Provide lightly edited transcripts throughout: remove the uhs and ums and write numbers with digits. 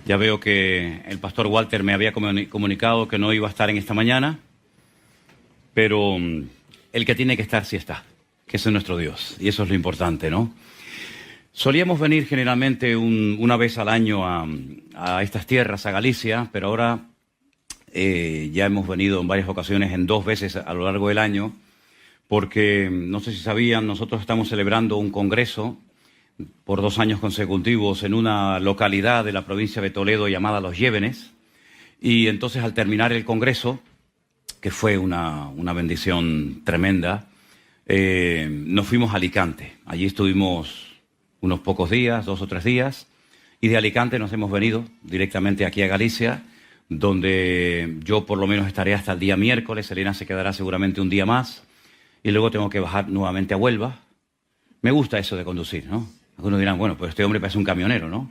Ya veo que el pastor Walter me había comunicado que no iba a estar en esta mañana, pero el que tiene que estar sí está, que ese es nuestro Dios, y eso es lo importante, ¿no? Solíamos venir generalmente una vez al año a estas tierras, a Galicia, pero ahora ya hemos venido en varias ocasiones, en 2 veces a lo largo del año, porque, no sé si sabían, nosotros estamos celebrando un congreso por 2 años consecutivos en una localidad de la provincia de Toledo llamada Los Llévenes, y entonces al terminar el congreso, que fue una bendición tremenda, nos fuimos a Alicante. Allí estuvimos unos pocos días, 2 o 3 días, y de Alicante nos hemos venido directamente aquí a Galicia, donde yo por lo menos estaré hasta el día miércoles. Elena se quedará seguramente un día más, y luego tengo que bajar nuevamente a Huelva. Me gusta eso de conducir, ¿no? Algunos dirán, bueno, pues este hombre parece un camionero, ¿no?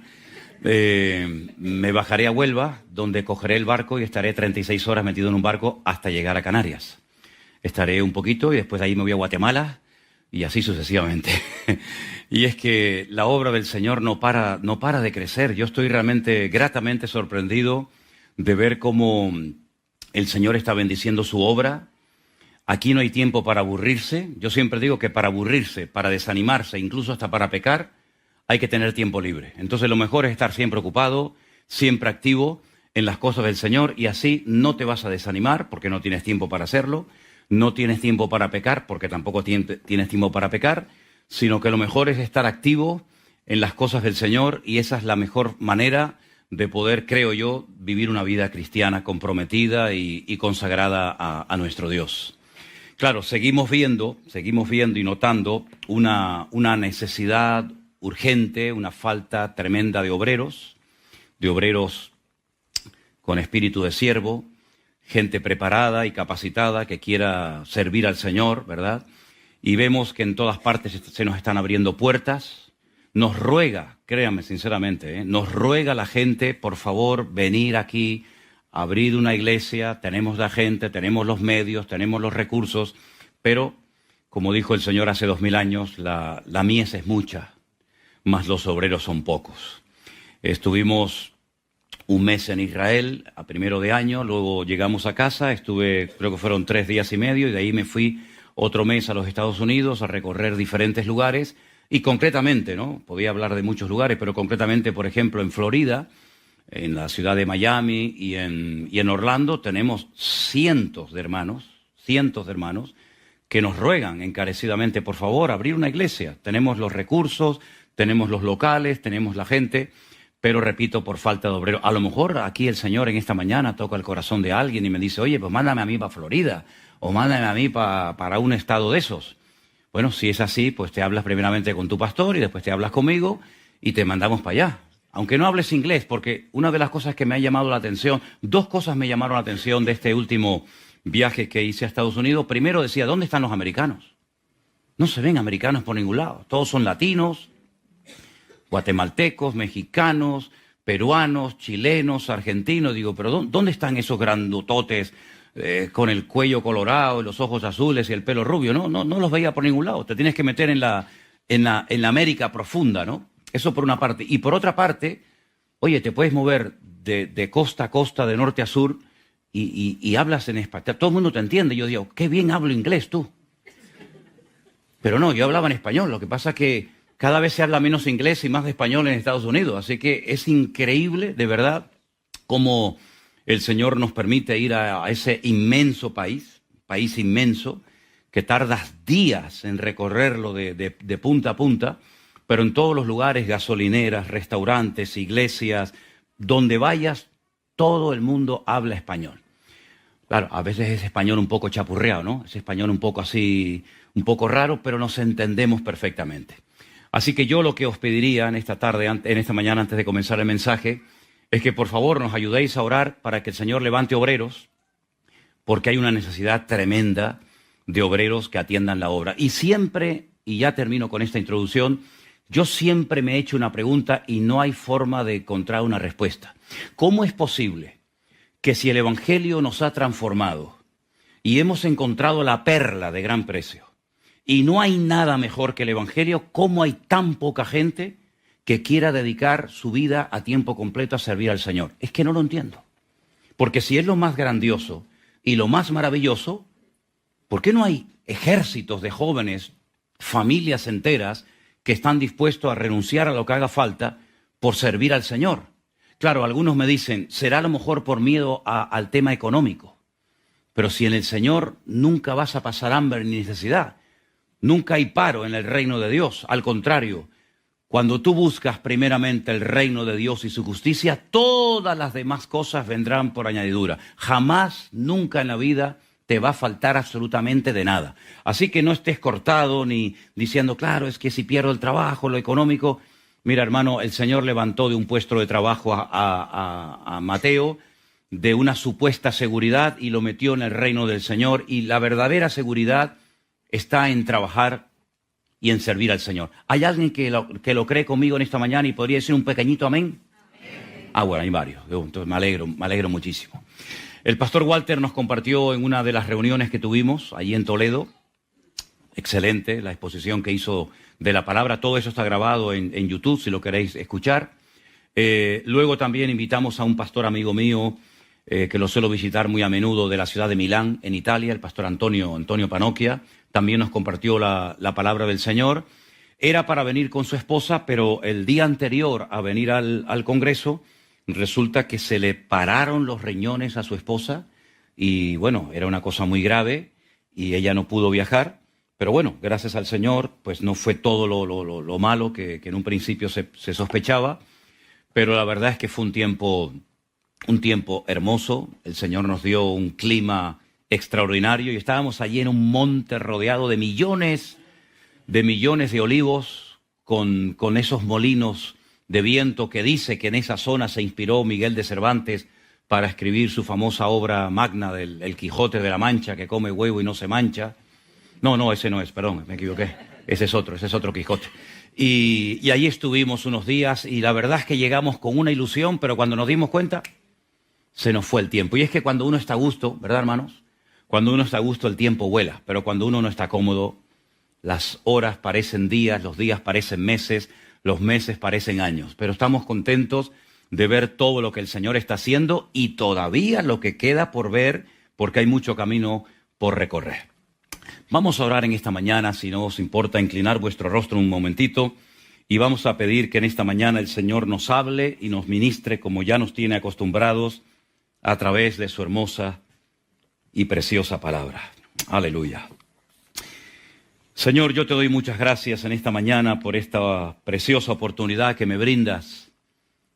Me bajaré a Huelva, donde cogeré el barco y estaré 36 horas metido en un barco hasta llegar a Canarias. Estaré un poquito y después de ahí me voy a Guatemala y así sucesivamente. Y es que la obra del Señor no para de crecer. Yo estoy realmente gratamente sorprendido de ver cómo el Señor está bendiciendo su obra. Aquí no hay tiempo para aburrirse. Yo siempre digo que para aburrirse, para desanimarse, incluso hasta para pecar, hay que tener tiempo libre. Entonces lo mejor es estar siempre ocupado, siempre activo en las cosas del Señor, y así no te vas a desanimar porque no tienes tiempo para hacerlo, no tienes tiempo para pecar porque tampoco tienes tiempo para pecar, sino que lo mejor es estar activo en las cosas del Señor, y esa es la mejor manera de poder, creo yo, vivir una vida cristiana comprometida y consagrada a nuestro Dios. Claro, seguimos viendo y notando una necesidad urgente, una falta tremenda de obreros con espíritu de siervo, gente preparada y capacitada que quiera servir al Señor, ¿verdad? Y vemos que en todas partes se nos están abriendo puertas. Nos ruega, créanme sinceramente, nos ruega la gente, por favor, venir aquí, abrir una iglesia. Tenemos la gente, tenemos los medios, tenemos los recursos, pero, como dijo el Señor hace 2000 años, la mies es mucha, mas los obreros son pocos. Estuvimos un mes en Israel a primero de año, luego llegamos a casa, estuve, creo que fueron 3 días y medio, y de ahí me fui otro mes a los Estados Unidos a recorrer diferentes lugares, y concretamente, ¿no? Podía hablar de muchos lugares, pero concretamente, por ejemplo, en Florida, en la ciudad de Miami y en Orlando, tenemos cientos de hermanos que nos ruegan encarecidamente, por favor, abrir una iglesia. Tenemos los recursos, tenemos los locales, tenemos la gente, pero repito, por falta de obreros. A lo mejor aquí el Señor en esta mañana toca el corazón de alguien y me dice, oye, pues mándame a mí para Florida, o mándame a mí para un estado de esos. Bueno, si es así, pues te hablas primeramente con tu pastor y después te hablas conmigo y te mandamos para allá. Aunque no hables inglés, porque una de las cosas que me ha llamado la atención, 2 cosas me llamaron la atención de este último viaje que hice a Estados Unidos. Primero decía, ¿dónde están los americanos? No se ven americanos por ningún lado. Todos son latinos, guatemaltecos, mexicanos, peruanos, chilenos, argentinos. Digo, pero ¿dónde están esos grandototes con el cuello colorado, los ojos azules y el pelo rubio? No los veía por ningún lado. Te tienes que meter en la América profunda, ¿no? Eso por una parte. Y por otra parte, oye, te puedes mover de costa a costa, de norte a sur, y hablas en español. Todo el mundo te entiende. Yo digo, qué bien hablo inglés tú. Pero no, yo hablaba en español. Lo que pasa es que cada vez se habla menos inglés y más de español en Estados Unidos. Así que es increíble, de verdad, cómo el Señor nos permite ir a ese inmenso país inmenso, que tardas días en recorrerlo de punta a punta, pero en todos los lugares, gasolineras, restaurantes, iglesias, donde vayas, todo el mundo habla español. Claro, a veces es español un poco chapurreado, ¿no? Es español un poco así, un poco raro, pero nos entendemos perfectamente. Así que yo lo que os pediría en esta mañana, antes de comenzar el mensaje, es que por favor nos ayudéis a orar para que el Señor levante obreros, porque hay una necesidad tremenda de obreros que atiendan la obra. Y siempre, y ya termino con esta introducción, yo siempre me he hecho una pregunta y no hay forma de encontrar una respuesta. ¿Cómo es posible que si el Evangelio nos ha transformado y hemos encontrado la perla de gran precio, y no hay nada mejor que el Evangelio, cómo hay tan poca gente que quiera dedicar su vida a tiempo completo a servir al Señor? Es que no lo entiendo. Porque si es lo más grandioso y lo más maravilloso, ¿por qué no hay ejércitos de jóvenes, familias enteras, que están dispuestos a renunciar a lo que haga falta por servir al Señor? Claro, algunos me dicen, será a lo mejor por miedo al tema económico. Pero si en el Señor nunca vas a pasar hambre ni necesidad, nunca hay paro en el reino de Dios. Al contrario, cuando tú buscas primeramente el reino de Dios y su justicia, todas las demás cosas vendrán por añadidura. Jamás, nunca en la vida te va a faltar absolutamente de nada. Así que no estés cortado ni diciendo, claro, es que si pierdo el trabajo, lo económico. Mira, hermano, el Señor levantó de un puesto de trabajo a Mateo, de una supuesta seguridad, y lo metió en el reino del Señor. Y la verdadera seguridad está en trabajar y en servir al Señor. ¿Hay alguien que lo cree conmigo en esta mañana y podría decir un pequeñito amén? Amén. Ah, bueno, hay varios. Entonces me alegro muchísimo. El pastor Walter nos compartió en una de las reuniones que tuvimos allí en Toledo. Excelente la exposición que hizo de la palabra. Todo eso está grabado en YouTube, si lo queréis escuchar. Luego también invitamos a un pastor amigo mío, que lo suelo visitar muy a menudo, de la ciudad de Milán, en Italia, el pastor Antonio Panocchia. También nos compartió la palabra del Señor. Era para venir con su esposa, pero el día anterior a venir al Congreso, resulta que se le pararon los riñones a su esposa y bueno, era una cosa muy grave y ella no pudo viajar. Pero bueno, gracias al Señor, pues no fue todo lo malo que en un principio se sospechaba. Pero la verdad es que fue un tiempo hermoso. El Señor nos dio un clima extraordinario y estábamos allí en un monte rodeado de millones de olivos con esos molinos de viento que dice que en esa zona se inspiró Miguel de Cervantes para escribir su famosa obra magna del El Quijote de la Mancha, que come huevo y no se mancha. No, ese no es, perdón, me equivoqué. Ese es otro Quijote. Y ahí estuvimos unos días y la verdad es que llegamos con una ilusión, pero cuando nos dimos cuenta, se nos fue el tiempo. Y es que cuando uno está a gusto, ¿verdad, hermanos? Cuando uno está a gusto, el tiempo vuela, pero cuando uno no está cómodo, las horas parecen días, los días parecen meses, los meses parecen años. Pero estamos contentos de ver todo lo que el Señor está haciendo y todavía lo que queda por ver, porque hay mucho camino por recorrer. Vamos a orar en esta mañana, si no os importa inclinar vuestro rostro un momentito, y vamos a pedir que en esta mañana el Señor nos hable y nos ministre como ya nos tiene acostumbrados a través de su hermosa y preciosa palabra. Aleluya. Señor, yo te doy muchas gracias en esta mañana por esta preciosa oportunidad que me brindas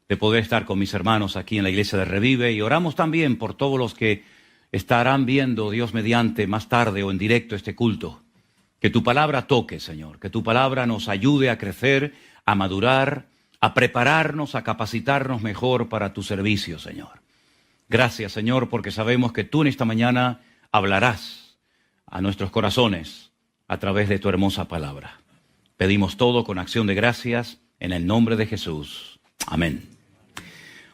de poder estar con mis hermanos aquí en la iglesia de Revive, y oramos también por todos los que estarán viendo, Dios mediante, más tarde o en directo este culto. Que tu palabra toque, Señor, que tu palabra nos ayude a crecer, a madurar, a prepararnos, a capacitarnos mejor para tu servicio, Señor. Gracias, Señor, porque sabemos que tú en esta mañana hablarás a nuestros corazones a través de tu hermosa palabra. Pedimos todo con acción de gracias en el nombre de Jesús. Amén.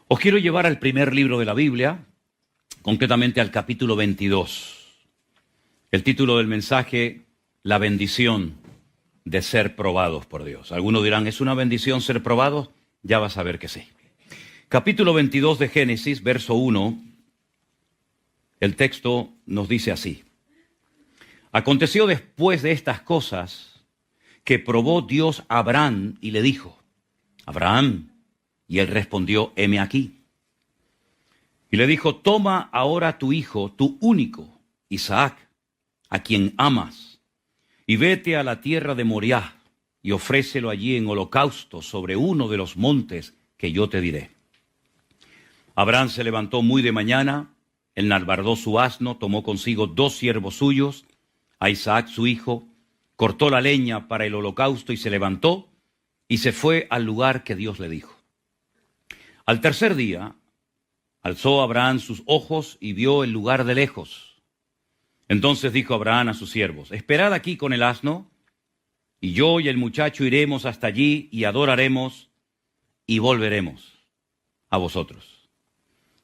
Os quiero llevar al primer libro de la Biblia, concretamente al capítulo 22. El título del mensaje, la bendición de ser probados por Dios. Algunos dirán, ¿es una bendición ser probados? Ya vas a ver que sí. Capítulo 22 de Génesis, verso 1, el texto nos dice así. Aconteció después de estas cosas que probó Dios a Abraham y le dijo, Abraham, y él respondió, heme aquí. Y le dijo, toma ahora tu hijo, tu único, Isaac, a quien amas, y vete a la tierra de Moriah, y ofrécelo allí en holocausto sobre uno de los montes que yo te diré. Abraham se levantó muy de mañana, enalbardó su asno, tomó consigo 2 siervos suyos, a Isaac su hijo, cortó la leña para el holocausto y se levantó y se fue al lugar que Dios le dijo. Al tercer día, alzó Abraham sus ojos y vio el lugar de lejos. Entonces dijo Abraham a sus siervos, esperad aquí con el asno, y yo y el muchacho iremos hasta allí y adoraremos y volveremos a vosotros.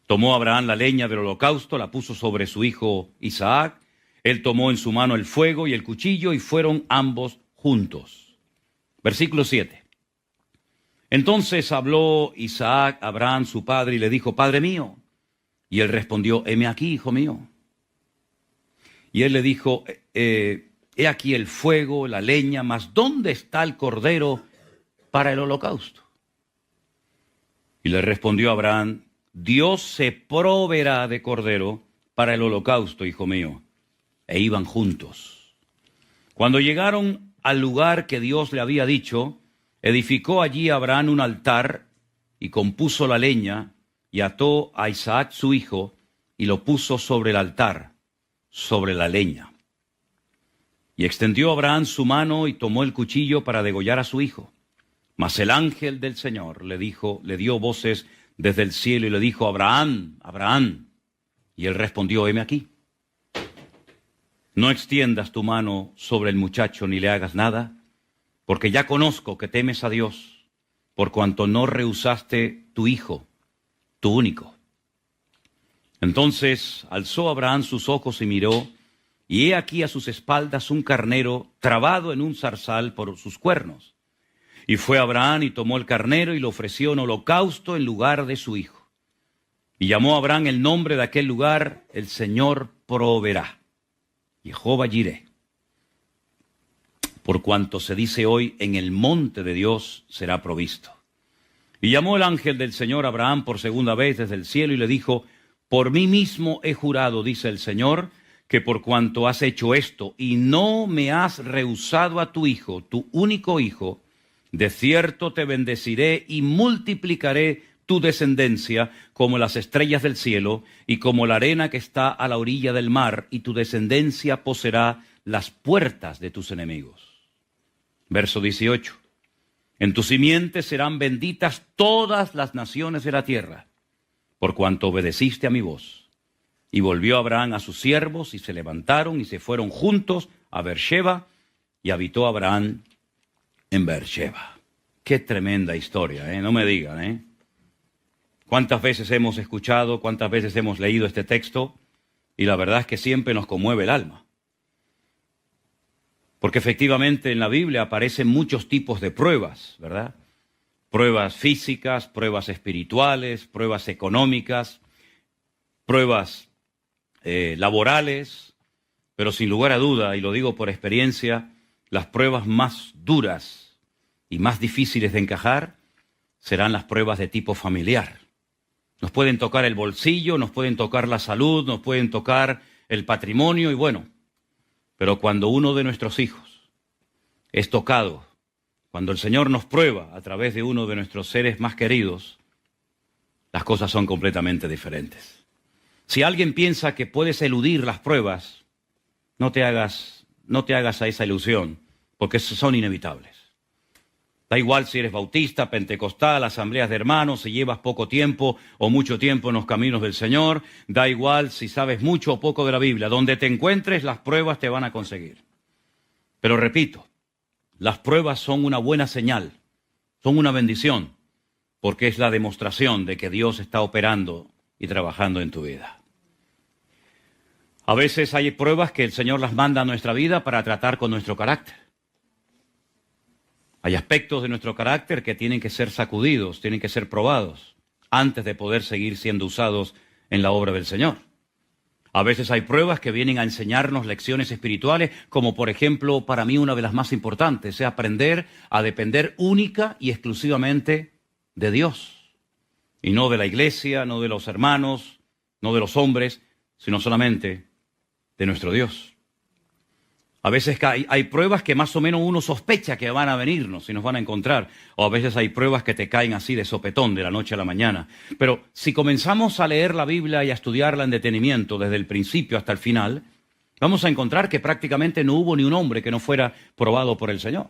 Tomó Abraham la leña del holocausto, la puso sobre su hijo Isaac, él tomó en su mano el fuego y el cuchillo y fueron ambos juntos. Versículo 7. Entonces habló Isaac a Abraham, su padre, y le dijo, Padre mío. Y él respondió, heme aquí, hijo mío. Y él le dijo, he aquí el fuego, la leña, mas ¿dónde está el cordero para el holocausto? Y le respondió Abraham, Dios se proveerá de cordero para el holocausto, hijo mío. E iban juntos. Cuando llegaron al lugar que Dios le había dicho, edificó allí Abraham un altar y compuso la leña y ató a Isaac su hijo y lo puso sobre el altar, sobre la leña. Y extendió Abraham su mano y tomó el cuchillo para degollar a su hijo. Mas el ángel del Señor le dio voces desde el cielo y le dijo, Abraham, Abraham. Y él respondió, heme aquí. No extiendas tu mano sobre el muchacho ni le hagas nada, porque ya conozco que temes a Dios, por cuanto no rehusaste tu hijo, tu único. Entonces alzó Abraham sus ojos y miró, y he aquí a sus espaldas un carnero trabado en un zarzal por sus cuernos. Y fue Abraham y tomó el carnero y lo ofreció en holocausto en lugar de su hijo. Y llamó a Abraham el nombre de aquel lugar, el Señor proveerá. Jehová Jireh. Por cuanto se dice hoy, en el monte de Dios será provisto. Y llamó el ángel del Señor a Abraham por segunda vez desde el cielo y le dijo, por mí mismo he jurado, dice el Señor, que por cuanto has hecho esto y no me has rehusado a tu hijo, tu único hijo, de cierto te bendeciré y multiplicaré tu descendencia como las estrellas del cielo y como la arena que está a la orilla del mar, y tu descendencia poseerá las puertas de tus enemigos. Verso 18. En tu simiente serán benditas todas las naciones de la tierra, por cuanto obedeciste a mi voz. Y volvió Abraham a sus siervos, y se levantaron y se fueron juntos a Beersheba, y habitó Abraham en Beersheba. Qué tremenda historia, no me digan, ¿Cuántas veces hemos escuchado, cuántas veces hemos leído este texto? Y la verdad es que siempre nos conmueve el alma. Porque efectivamente en la Biblia aparecen muchos tipos de pruebas, ¿verdad? Pruebas físicas, pruebas espirituales, pruebas económicas, pruebas laborales, pero sin lugar a duda, y lo digo por experiencia, las pruebas más duras y más difíciles de encajar serán las pruebas de tipo familiar. Nos pueden tocar el bolsillo, nos pueden tocar la salud, nos pueden tocar el patrimonio y bueno, pero cuando uno de nuestros hijos es tocado, cuando el Señor nos prueba a través de uno de nuestros seres más queridos, las cosas son completamente diferentes. Si alguien piensa que puedes eludir las pruebas, no te hagas a esa ilusión, porque son inevitables. Da igual si eres bautista, pentecostal, asambleas de hermanos, si llevas poco tiempo o mucho tiempo en los caminos del Señor. Da igual si sabes mucho o poco de la Biblia. Donde te encuentres, las pruebas te van a conseguir. Pero repito, las pruebas son una buena señal, son una bendición, porque es la demostración de que Dios está operando y trabajando en tu vida. A veces hay pruebas que el Señor las manda a nuestra vida para tratar con nuestro carácter. Hay aspectos de nuestro carácter que tienen que ser sacudidos, tienen que ser probados, antes de poder seguir siendo usados en la obra del Señor. A veces hay pruebas que vienen a enseñarnos lecciones espirituales, como por ejemplo, para mí una de las más importantes, es aprender a depender única y exclusivamente de Dios. Y no de la iglesia, no de los hermanos, no de los hombres, sino solamente de nuestro Dios. A veces hay pruebas que más o menos uno sospecha que van a venirnos y nos van a encontrar. O a veces hay pruebas que te caen así de sopetón de la noche a la mañana. Pero si comenzamos a leer la Biblia y a estudiarla en detenimiento desde el principio hasta el final, vamos a encontrar que prácticamente no hubo ni un hombre que no fuera probado por el Señor.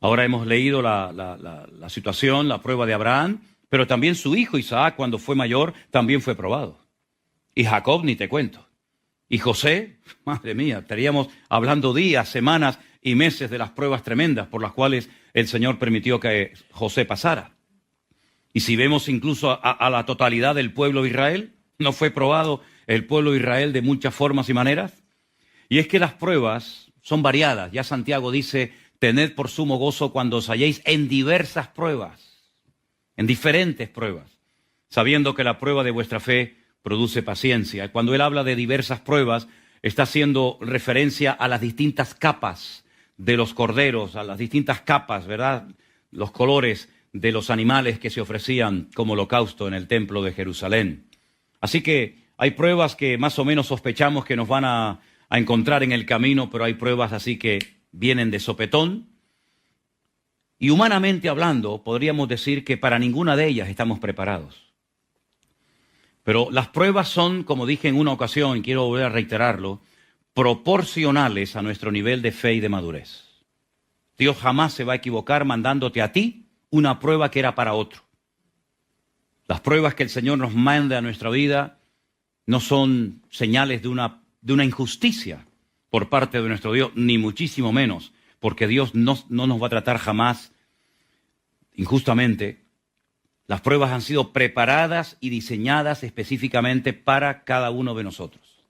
Ahora hemos leído la situación, la prueba de Abraham, pero también su hijo Isaac, cuando fue mayor, también fue probado. Y Jacob ni te cuento. Y José, madre mía, estaríamos hablando días, semanas y meses de las pruebas tremendas por las cuales el Señor permitió que José pasara. Y si vemos incluso a la totalidad del pueblo de Israel, ¿no fue probado el pueblo de Israel de muchas formas y maneras? Y es que las pruebas son variadas. Ya Santiago dice, tened por sumo gozo cuando os halléis en diversas pruebas. en diferentes pruebas, sabiendo que la prueba de vuestra fe produce paciencia. Cuando él habla de diversas pruebas, está haciendo referencia a las distintas capas de los corderos, a las distintas capas, ¿verdad? Los colores de los animales que se ofrecían como holocausto en el templo de Jerusalén. Así que hay pruebas que más o menos sospechamos que nos van a encontrar en el camino, pero hay pruebas así que vienen de sopetón. Y humanamente hablando, podríamos decir que para ninguna de ellas estamos preparados. Pero las pruebas son, como dije en una ocasión, y quiero volver a reiterarlo, proporcionales a nuestro nivel de fe y de madurez. Dios jamás se va a equivocar mandándote a ti una prueba que era para otro. Las pruebas que el Señor nos manda a nuestra vida no son señales de una injusticia por parte de nuestro Dios, ni muchísimo menos, porque Dios no nos va a tratar jamás injustamente. Las pruebas han sido preparadas y diseñadas específicamente para cada uno de nosotros.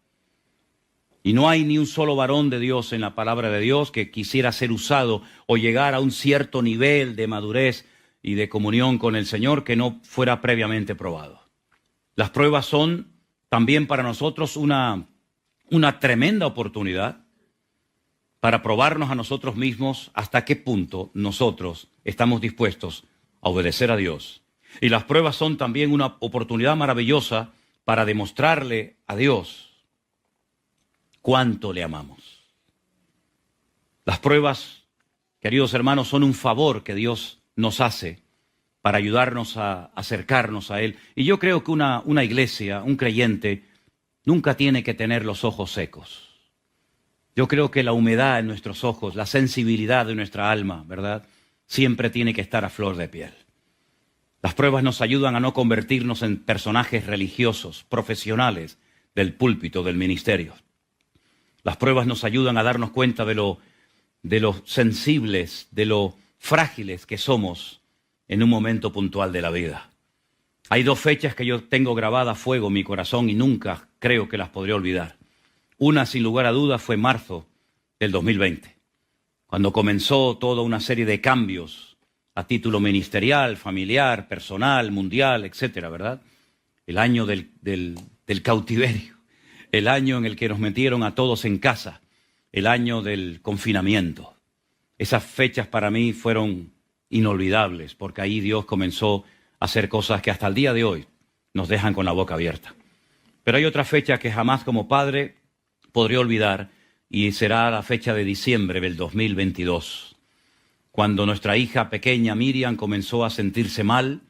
Y no hay ni un solo varón de Dios en la palabra de Dios que quisiera ser usado o llegar a un cierto nivel de madurez y de comunión con el Señor que no fuera previamente probado. Las pruebas son también para nosotros una tremenda oportunidad para probarnos a nosotros mismos hasta qué punto nosotros estamos dispuestos a obedecer a Dios. Y las pruebas son también una oportunidad maravillosa para demostrarle a Dios cuánto le amamos. Las pruebas, queridos hermanos, son un favor que Dios nos hace para ayudarnos a acercarnos a Él. Y yo creo que una iglesia, un creyente, nunca tiene que tener los ojos secos. Yo creo que la humedad en nuestros ojos, la sensibilidad de nuestra alma, ¿verdad?, siempre tiene que estar a flor de piel. Las pruebas nos ayudan a no convertirnos en personajes religiosos, profesionales del púlpito, del ministerio. Las pruebas nos ayudan a darnos cuenta de lo sensibles, de lo frágiles que somos en un momento puntual de la vida. Hay dos fechas que yo tengo grabadas a fuego en mi corazón y nunca creo que las podré olvidar. Una, sin lugar a dudas, fue marzo del 2020, cuando comenzó toda una serie de cambios a título ministerial, familiar, personal, mundial, etcétera, ¿verdad? El año del cautiverio, el año en el que nos metieron a todos en casa, el año del confinamiento. Esas fechas para mí fueron inolvidables, porque ahí Dios comenzó a hacer cosas que hasta el día de hoy nos dejan con la boca abierta. Pero hay otra fecha que jamás como padre podré olvidar, y será la fecha de diciembre del 2022, cuando nuestra hija pequeña Miriam comenzó a sentirse mal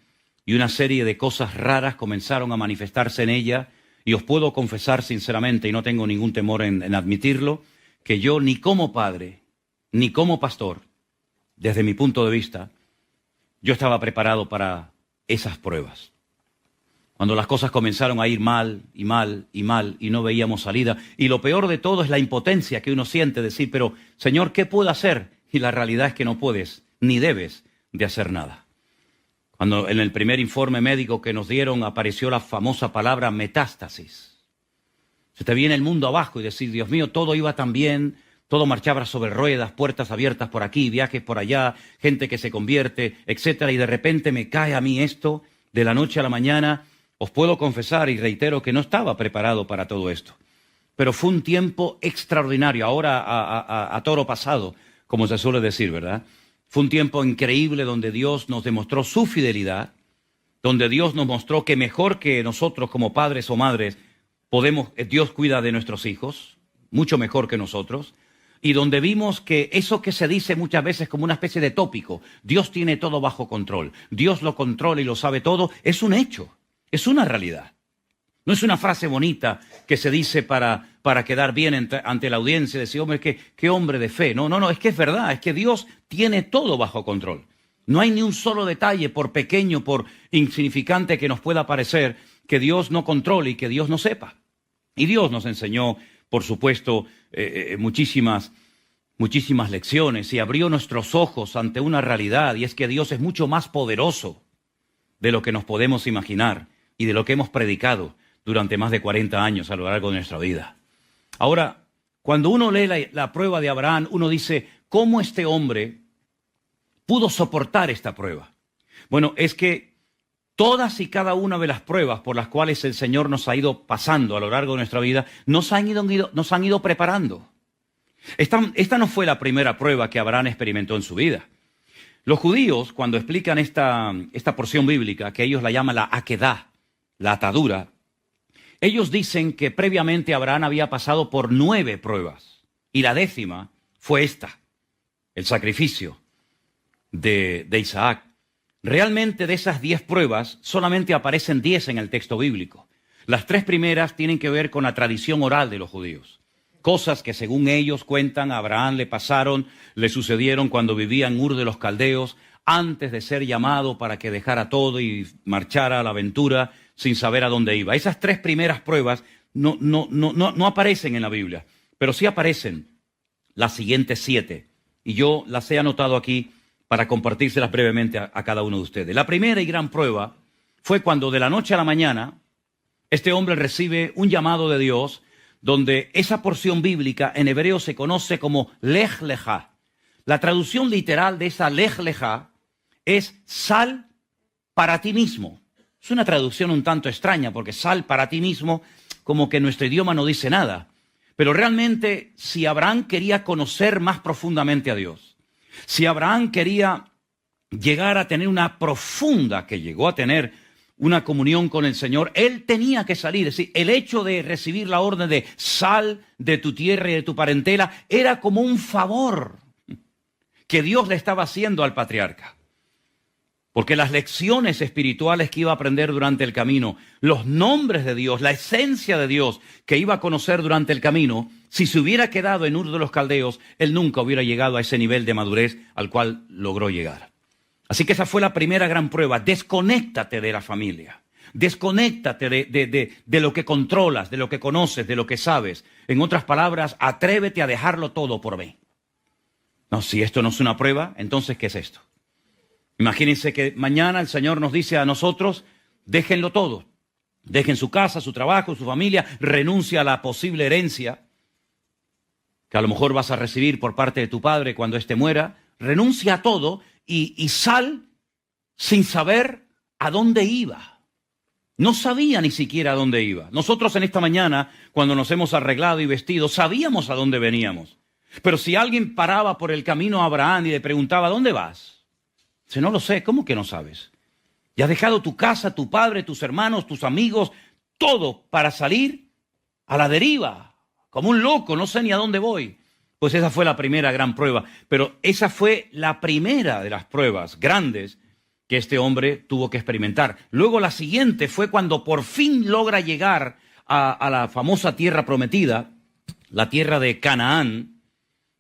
y una serie de cosas raras comenzaron a manifestarse en ella. Y os puedo confesar sinceramente, y no tengo ningún temor en admitirlo, que yo ni como padre, ni como pastor, desde mi punto de vista, yo estaba preparado para esas pruebas. Cuando las cosas comenzaron a ir mal, y mal, y mal, y no veíamos salida. Y lo peor de todo es la impotencia que uno siente, decir, pero Señor, ¿qué puedo hacer? Y la realidad es que no puedes, ni debes de hacer nada. Cuando en el primer informe médico que nos dieron apareció la famosa palabra metástasis. Se te viene el mundo abajo y decir, Dios mío, todo iba tan bien, todo marchaba sobre ruedas, puertas abiertas por aquí, viajes por allá, gente que se convierte, etcétera, y de repente me cae a mí esto de la noche a la mañana. Os puedo confesar y reitero que no estaba preparado para todo esto. Pero fue un tiempo extraordinario, ahora a toro pasado, como se suele decir, ¿verdad? Fue un tiempo increíble donde Dios nos demostró su fidelidad, donde Dios nos mostró que mejor que nosotros como padres o madres Dios cuida de nuestros hijos, mucho mejor que nosotros, y donde vimos que eso que se dice muchas veces como una especie de tópico, Dios tiene todo bajo control, Dios lo controla y lo sabe todo, es un hecho, es una realidad. No es una frase bonita que se dice para quedar bien ante la audiencia y decir, hombre, qué hombre de fe. No, es que es verdad, es que Dios tiene todo bajo control. No hay ni un solo detalle, por pequeño, por insignificante que nos pueda parecer, que Dios no controle y que Dios no sepa. Y Dios nos enseñó, por supuesto, muchísimas lecciones y abrió nuestros ojos ante una realidad, y es que Dios es mucho más poderoso de lo que nos podemos imaginar y de lo que hemos predicado durante más de 40 años a lo largo de nuestra vida. Ahora, cuando uno lee la prueba de Abraham, uno dice, ¿cómo este hombre pudo soportar esta prueba? Bueno, es que Todas y cada una de las pruebas por las cuales el Señor nos ha ido pasando a lo largo de nuestra vida, nos han ido preparando. Esta no fue la primera prueba que Abraham experimentó en su vida. Los judíos, cuando explican esta porción bíblica, que ellos la llaman la akedah, la atadura, ellos dicen que previamente Abraham había pasado por 9 pruebas, y la 10ª fue esta, el sacrificio de Isaac. Realmente de esas 10 pruebas solamente aparecen 10 en el texto bíblico. Las 3 primeras tienen que ver con la tradición oral de los judíos. Cosas que según ellos cuentan a Abraham le sucedieron cuando vivía en Ur de los Caldeos, antes de ser llamado para que dejara todo y marchara a la aventura sin saber a dónde iba. Esas 3 primeras pruebas no aparecen en la Biblia, pero sí aparecen las siguientes 7. Y yo las he anotado aquí para compartírselas brevemente a cada uno de ustedes. La primera y gran prueba fue cuando de la noche a la mañana este hombre recibe un llamado de Dios, donde esa porción bíblica en hebreo se conoce como Lej Lejá. La traducción literal de esa Lej Lejá es sal para ti mismo. Es una traducción un tanto extraña, porque sal para ti mismo, como que nuestro idioma no dice nada. Pero realmente, si Abraham quería conocer más profundamente a Dios, si Abraham quería llegar a tener que llegó a tener una comunión con el Señor, él tenía que salir. Es decir, el hecho de recibir la orden de sal de tu tierra y de tu parentela era como un favor que Dios le estaba haciendo al patriarca. Porque las lecciones espirituales que iba a aprender durante el camino, los nombres de Dios, la esencia de Dios que iba a conocer durante el camino, si se hubiera quedado en Ur de los Caldeos, él nunca hubiera llegado a ese nivel de madurez al cual logró llegar. Así que esa fue la primera gran prueba. Desconéctate de la familia. Desconéctate de lo que controlas, de lo que conoces, de lo que sabes. En otras palabras, atrévete a dejarlo todo por mí. No, si esto no es una prueba, entonces, ¿qué es esto? Imagínense que mañana el Señor nos dice a nosotros, déjenlo todo. Dejen su casa, su trabajo, su familia, renuncia a la posible herencia que a lo mejor vas a recibir por parte de tu padre cuando éste muera. Renuncia a todo y sal sin saber a dónde iba. No sabía ni siquiera a dónde iba. Nosotros en esta mañana, cuando nos hemos arreglado y vestido, sabíamos a dónde veníamos. Pero si alguien paraba por el camino a Abraham y le preguntaba, ¿dónde vas? Dice, no lo sé. ¿Cómo que no sabes? Y has dejado tu casa, tu padre, tus hermanos, tus amigos, todo para salir a la deriva, como un loco, no sé ni a dónde voy. Pues esa fue la primera gran prueba. Pero esa fue la primera de las pruebas grandes que este hombre tuvo que experimentar. Luego la siguiente fue cuando por fin logra llegar a la famosa tierra prometida, la tierra de Canaán,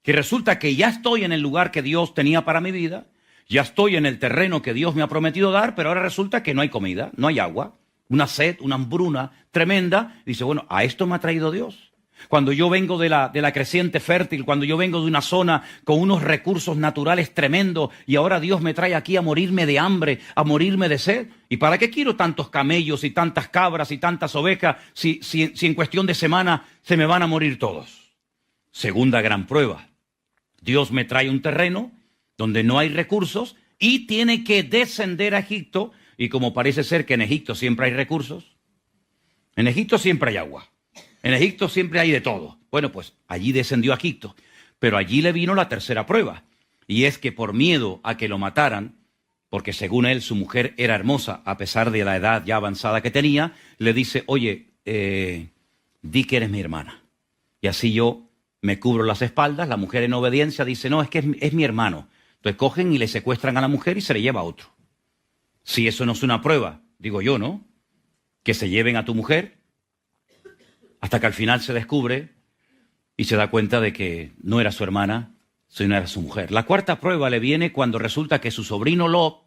que resulta que ya estoy en el lugar que Dios tenía para mi vida, ya estoy en el terreno que Dios me ha prometido dar, pero ahora resulta que no hay comida, no hay agua, una sed, una hambruna tremenda. Dice, bueno, a esto me ha traído Dios. Cuando yo vengo de la creciente fértil, cuando yo vengo de una zona con unos recursos naturales tremendos y ahora Dios me trae aquí a morirme de hambre, a morirme de sed. ¿Y para qué quiero tantos camellos y tantas cabras y tantas ovejas si en cuestión de semana se me van a morir todos? Segunda gran prueba. Dios me trae un terreno donde no hay recursos y tiene que descender a Egipto. Y como parece ser que en Egipto siempre hay recursos, en Egipto siempre hay agua. En Egipto siempre hay de todo. Bueno, pues allí descendió a Egipto. Pero allí le vino la tercera prueba. Y es que por miedo a que lo mataran, porque según él su mujer era hermosa, a pesar de la edad ya avanzada que tenía, le dice, oye, di que eres mi hermana. Y así yo me cubro las espaldas. La mujer en obediencia dice, no, es que es mi hermano. Entonces cogen y le secuestran a la mujer y se le lleva a otro. Si eso no es una prueba, digo yo, ¿no? Que se lleven a tu mujer hasta que al final se descubre y se da cuenta de que no era su hermana, sino era su mujer. La cuarta prueba le viene cuando resulta que su sobrino Lot,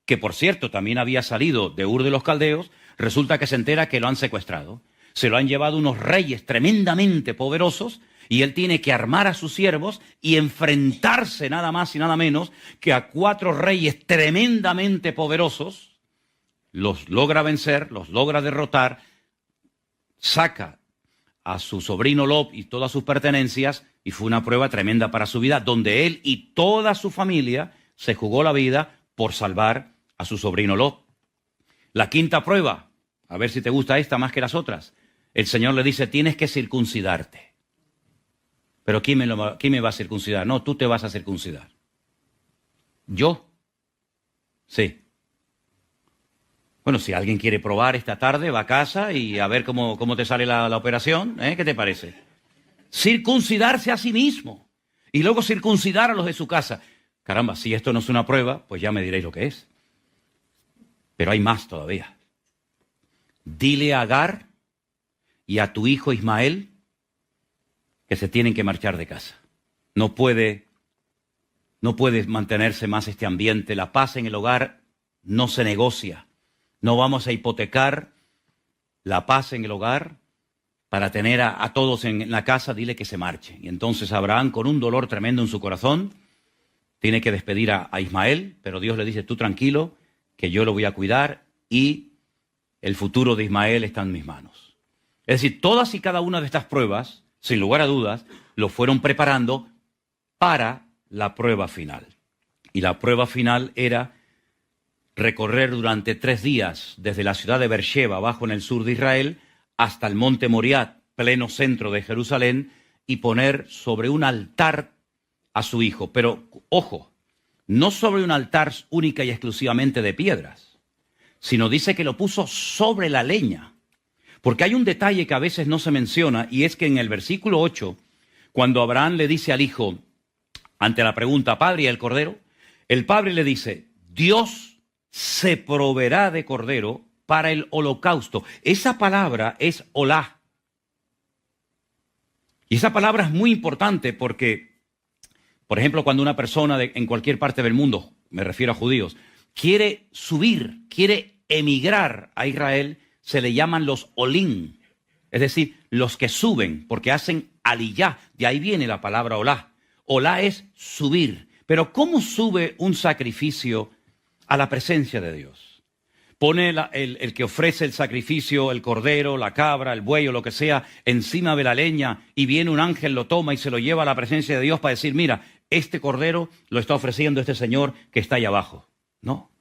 que por cierto también había salido de Ur de los Caldeos, resulta que se entera que lo han secuestrado. Se lo han llevado unos reyes tremendamente poderosos y él tiene que armar a sus siervos y enfrentarse nada más y nada menos que a 4 reyes tremendamente poderosos. Los logra vencer, los logra derrotar, saca a su sobrino Lot y todas sus pertenencias, y fue una prueba tremenda para su vida, donde él y toda su familia se jugó la vida por salvar a su sobrino Lot. La quinta prueba, a ver si te gusta esta más que las otras. El Señor le dice, tienes que circuncidarte. Pero ¿quién me va a circuncidar? No, tú te vas a circuncidar. ¿Yo? Sí. Bueno, si alguien quiere probar esta tarde, va a casa y a ver cómo te sale la operación. ¿Qué te parece? Circuncidarse a sí mismo y luego circuncidar a los de su casa. Caramba, si esto no es una prueba, pues ya me diréis lo que es. Pero hay más todavía. Dile a Agar y a tu hijo Ismael que se tienen que marchar de casa. No puede mantenerse más este ambiente. La paz en el hogar no se negocia. No vamos a hipotecar la paz en el hogar para tener a todos en la casa. Dile que se marchen. Y entonces Abraham, con un dolor tremendo en su corazón, tiene que despedir a Ismael, pero Dios le dice, tú tranquilo, que yo lo voy a cuidar y el futuro de Ismael está en mis manos. Es decir, todas y cada una de estas pruebas, sin lugar a dudas, lo fueron preparando para la prueba final. Y la prueba final era recorrer durante 3 días desde la ciudad de Beersheba, abajo en el sur de Israel, hasta el monte Moriah, pleno centro de Jerusalén, y poner sobre un altar a su hijo. Pero, ojo, no sobre un altar única y exclusivamente de piedras, sino dice que lo puso sobre la leña. Porque hay un detalle que a veces no se menciona, y es que en el versículo 8, cuando Abraham le dice al hijo, ante la pregunta, ¿padre y el cordero? El padre le dice, Dios se proveerá de cordero para el holocausto. Esa palabra es olá. Y esa palabra es muy importante porque, por ejemplo, cuando una persona en cualquier parte del mundo, me refiero a judíos, quiere subir, quiere emigrar a Israel, se le llaman los olín. Es decir, los que suben, porque hacen aliyá. De ahí viene la palabra olá. Olá es subir. Pero ¿cómo sube un sacrificio a la presencia de Dios? Pone el que ofrece el sacrificio, el cordero, la cabra, el buey o lo que sea, encima de la leña y viene un ángel, lo toma y se lo lleva a la presencia de Dios para decir, mira, este cordero lo está ofreciendo este señor que está ahí abajo. No.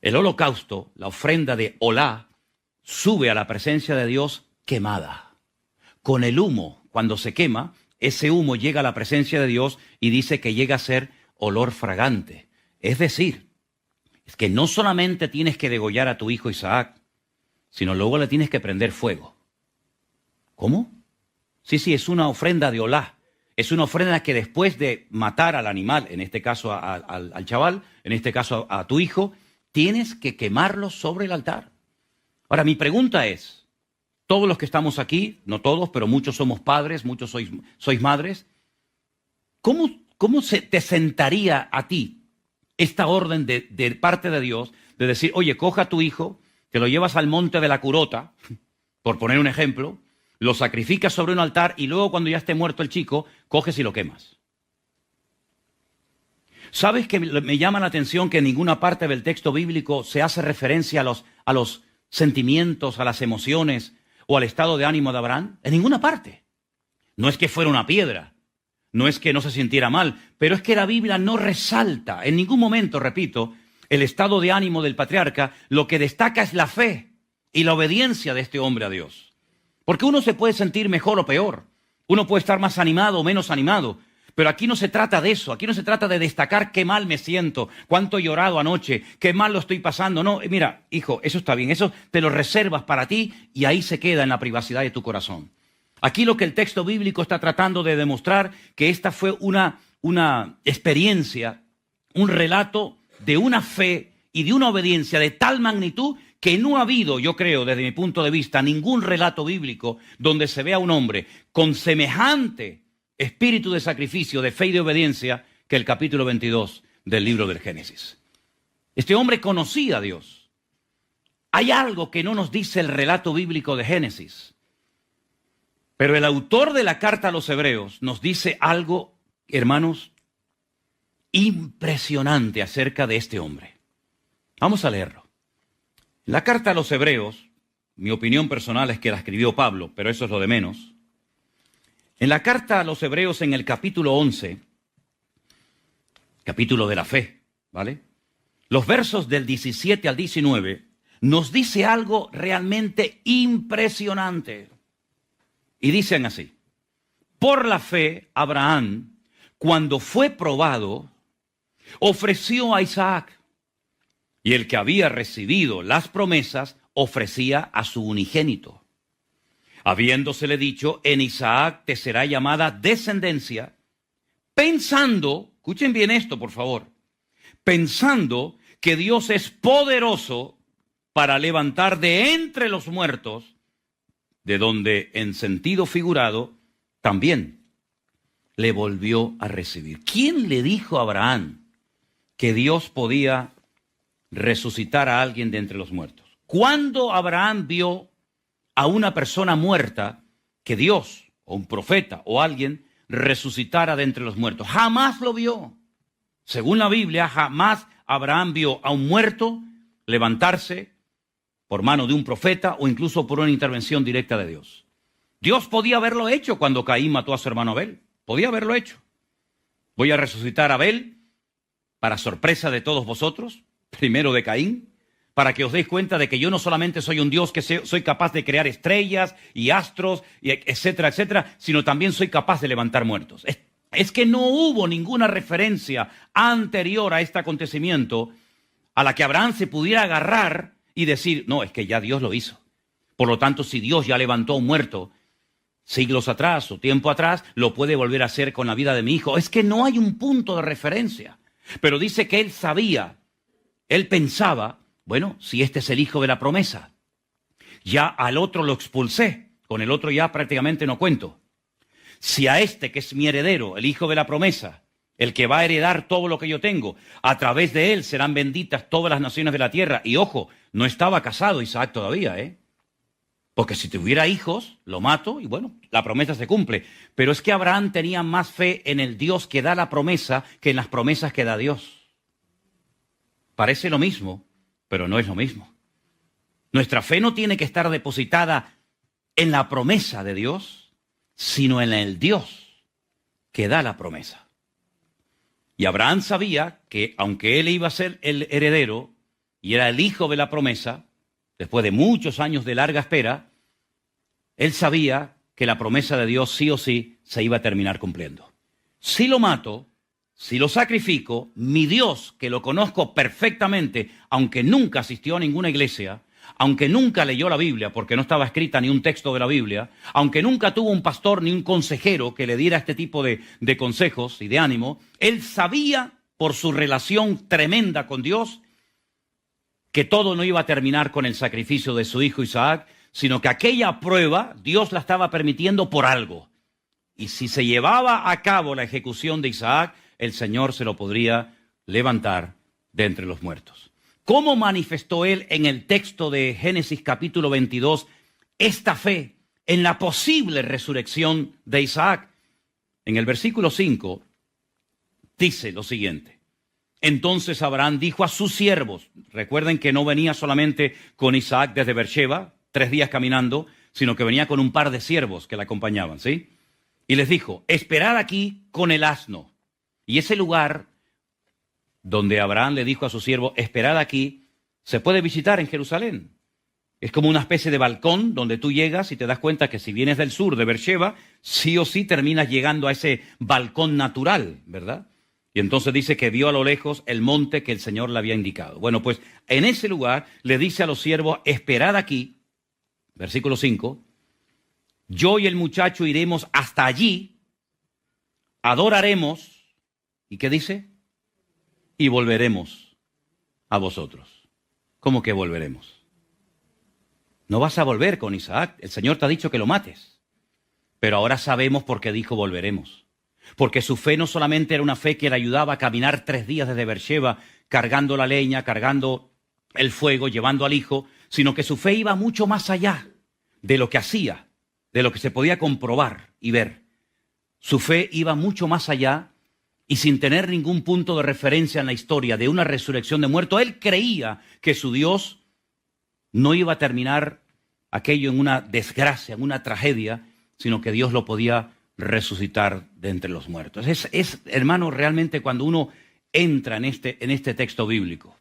El holocausto, la ofrenda de olá, sube a la presencia de Dios quemada. Con el humo, cuando se quema, ese humo llega a la presencia de Dios y dice que llega a ser olor fragante. Es decir, es que no solamente tienes que degollar a tu hijo Isaac, sino luego le tienes que prender fuego. ¿Cómo? Sí, es una ofrenda de olá. Es una ofrenda que después de matar al animal, en este caso al chaval, en este caso a tu hijo, tienes que quemarlo sobre el altar. Ahora, mi pregunta es, todos los que estamos aquí, no todos, pero muchos somos padres, muchos sois madres, ¿cómo te sentaría a ti esta orden de parte de Dios de decir, oye, coja a tu hijo, te lo llevas al monte de la Curota, por poner un ejemplo, lo sacrificas sobre un altar y luego cuando ya esté muerto el chico, coges y lo quemas? ¿Sabes que me llama la atención que en ninguna parte del texto bíblico se hace referencia a los sentimientos, a las emociones o al estado de ánimo de Abraham? En ninguna parte. No es que fuera una piedra, no es que no se sintiera mal, pero es que la Biblia no resalta en ningún momento, repito, el estado de ánimo del patriarca. Lo que destaca es la fe y la obediencia de este hombre a Dios. Porque uno se puede sentir mejor o peor, uno puede estar más animado o menos animado, pero aquí no se trata de eso, aquí no se trata de destacar qué mal me siento, cuánto he llorado anoche, qué mal lo estoy pasando. No, mira, hijo, eso está bien, eso te lo reservas para ti y ahí se queda en la privacidad de tu corazón. Aquí lo que el texto bíblico está tratando de demostrar, que esta fue una experiencia, un relato de una fe y de una obediencia de tal magnitud que no ha habido, yo creo, desde mi punto de vista, ningún relato bíblico donde se vea un hombre con semejante espíritu de sacrificio, de fe y de obediencia que el capítulo 22 del libro del Génesis. Este hombre conocía a Dios. Hay algo que no nos dice el relato bíblico de Génesis, pero el autor de la carta a los Hebreos nos dice algo, hermanos, impresionante acerca de este hombre. Vamos a leerlo. La carta a los Hebreos, mi opinión personal es que la escribió Pablo, pero eso es lo de menos. En la carta a los Hebreos, en el capítulo 11, capítulo de la fe, ¿vale? Los versos del 17 al 19 nos dice algo realmente impresionante. Y dicen así: por la fe, Abraham, cuando fue probado, ofreció a Isaac. Y el que había recibido las promesas ofrecía a su unigénito, habiéndosele dicho: en Isaac te será llamada descendencia, pensando, escuchen bien esto por favor, pensando que Dios es poderoso para levantar de entre los muertos, de donde en sentido figurado también le volvió a recibir. ¿Quién le dijo a Abraham que Dios podía resucitar a alguien de entre los muertos? ¿Cuándo Abraham vio a una persona muerta que Dios o un profeta o alguien resucitara de entre los muertos? Jamás lo vio. Según la Biblia, jamás Abraham vio a un muerto levantarse por mano de un profeta o incluso por una intervención directa de Dios. Dios podía haberlo hecho cuando Caín mató a su hermano Abel. Podía haberlo hecho. Voy a resucitar a Abel para sorpresa de todos vosotros, primero de Caín, para que os deis cuenta de que yo no solamente soy un Dios que soy capaz de crear estrellas y astros, y etcétera, etcétera, sino también soy capaz de levantar muertos. Es que no hubo ninguna referencia anterior a este acontecimiento a la que Abraham se pudiera agarrar y decir: no, es que ya Dios lo hizo. Por lo tanto, si Dios ya levantó a un muerto siglos atrás o tiempo atrás, lo puede volver a hacer con la vida de mi hijo. Es que no hay un punto de referencia. Pero dice que él sabía, él pensaba: bueno, si este es el hijo de la promesa, ya al otro lo expulsé, con el otro ya prácticamente no cuento. Si a este, que es mi heredero, el hijo de la promesa, el que va a heredar todo lo que yo tengo, a través de él serán benditas todas las naciones de la tierra. Y ojo, no estaba casado Isaac todavía, porque si tuviera hijos, lo mato y bueno, la promesa se cumple. Pero es que Abraham tenía más fe en el Dios que da la promesa que en las promesas que da Dios. Parece lo mismo, pero no es lo mismo. Nuestra fe no tiene que estar depositada en la promesa de Dios, sino en el Dios que da la promesa. Y Abraham sabía que aunque él iba a ser el heredero y era el hijo de la promesa, después de muchos años de larga espera, él sabía que la promesa de Dios sí o sí se iba a terminar cumpliendo. Si lo mato, si lo sacrifico, mi Dios, que lo conozco perfectamente, aunque nunca asistió a ninguna iglesia, aunque nunca leyó la Biblia, porque no estaba escrita ni un texto de la Biblia, aunque nunca tuvo un pastor ni un consejero que le diera este tipo de consejos y de ánimo, él sabía por su relación tremenda con Dios que todo no iba a terminar con el sacrificio de su hijo Isaac, sino que aquella prueba Dios la estaba permitiendo por algo. Y si se llevaba a cabo la ejecución de Isaac, el Señor se lo podría levantar de entre los muertos. ¿Cómo manifestó él en el texto de Génesis capítulo 22 esta fe en la posible resurrección de Isaac? En el versículo 5 dice lo siguiente: entonces Abraham dijo a sus siervos, recuerden que no venía solamente con Isaac desde Beersheba, 3 días caminando, sino que venía con un par de siervos que le acompañaban, ¿sí? Y les dijo: esperad aquí con el asno. Y ese lugar donde Abraham le dijo a su siervo: esperad aquí, se puede visitar en Jerusalén. Es como una especie de balcón donde tú llegas y te das cuenta que si vienes del sur de Beersheba, sí o sí terminas llegando a ese balcón natural, ¿verdad? Y entonces dice que vio a lo lejos el monte que el Señor le había indicado. Bueno, pues en ese lugar le dice a los siervos: esperad aquí, versículo 5, yo y el muchacho iremos hasta allí, adoraremos, ¿y qué dice? Y volveremos a vosotros. ¿Cómo que volveremos? No vas a volver con Isaac, el Señor te ha dicho que lo mates. Pero ahora sabemos por qué dijo volveremos. Porque su fe no solamente era una fe que le ayudaba a caminar 3 días desde Beersheba, cargando la leña, cargando el fuego, llevando al hijo, sino que su fe iba mucho más allá de lo que hacía, de lo que se podía comprobar y ver. Su fe iba mucho más allá y sin tener ningún punto de referencia en la historia de una resurrección de muertos, él creía que su Dios no iba a terminar aquello en una desgracia, en una tragedia, sino que Dios lo podía resucitar de entre los muertos. Hermano, realmente cuando uno entra en este texto bíblico,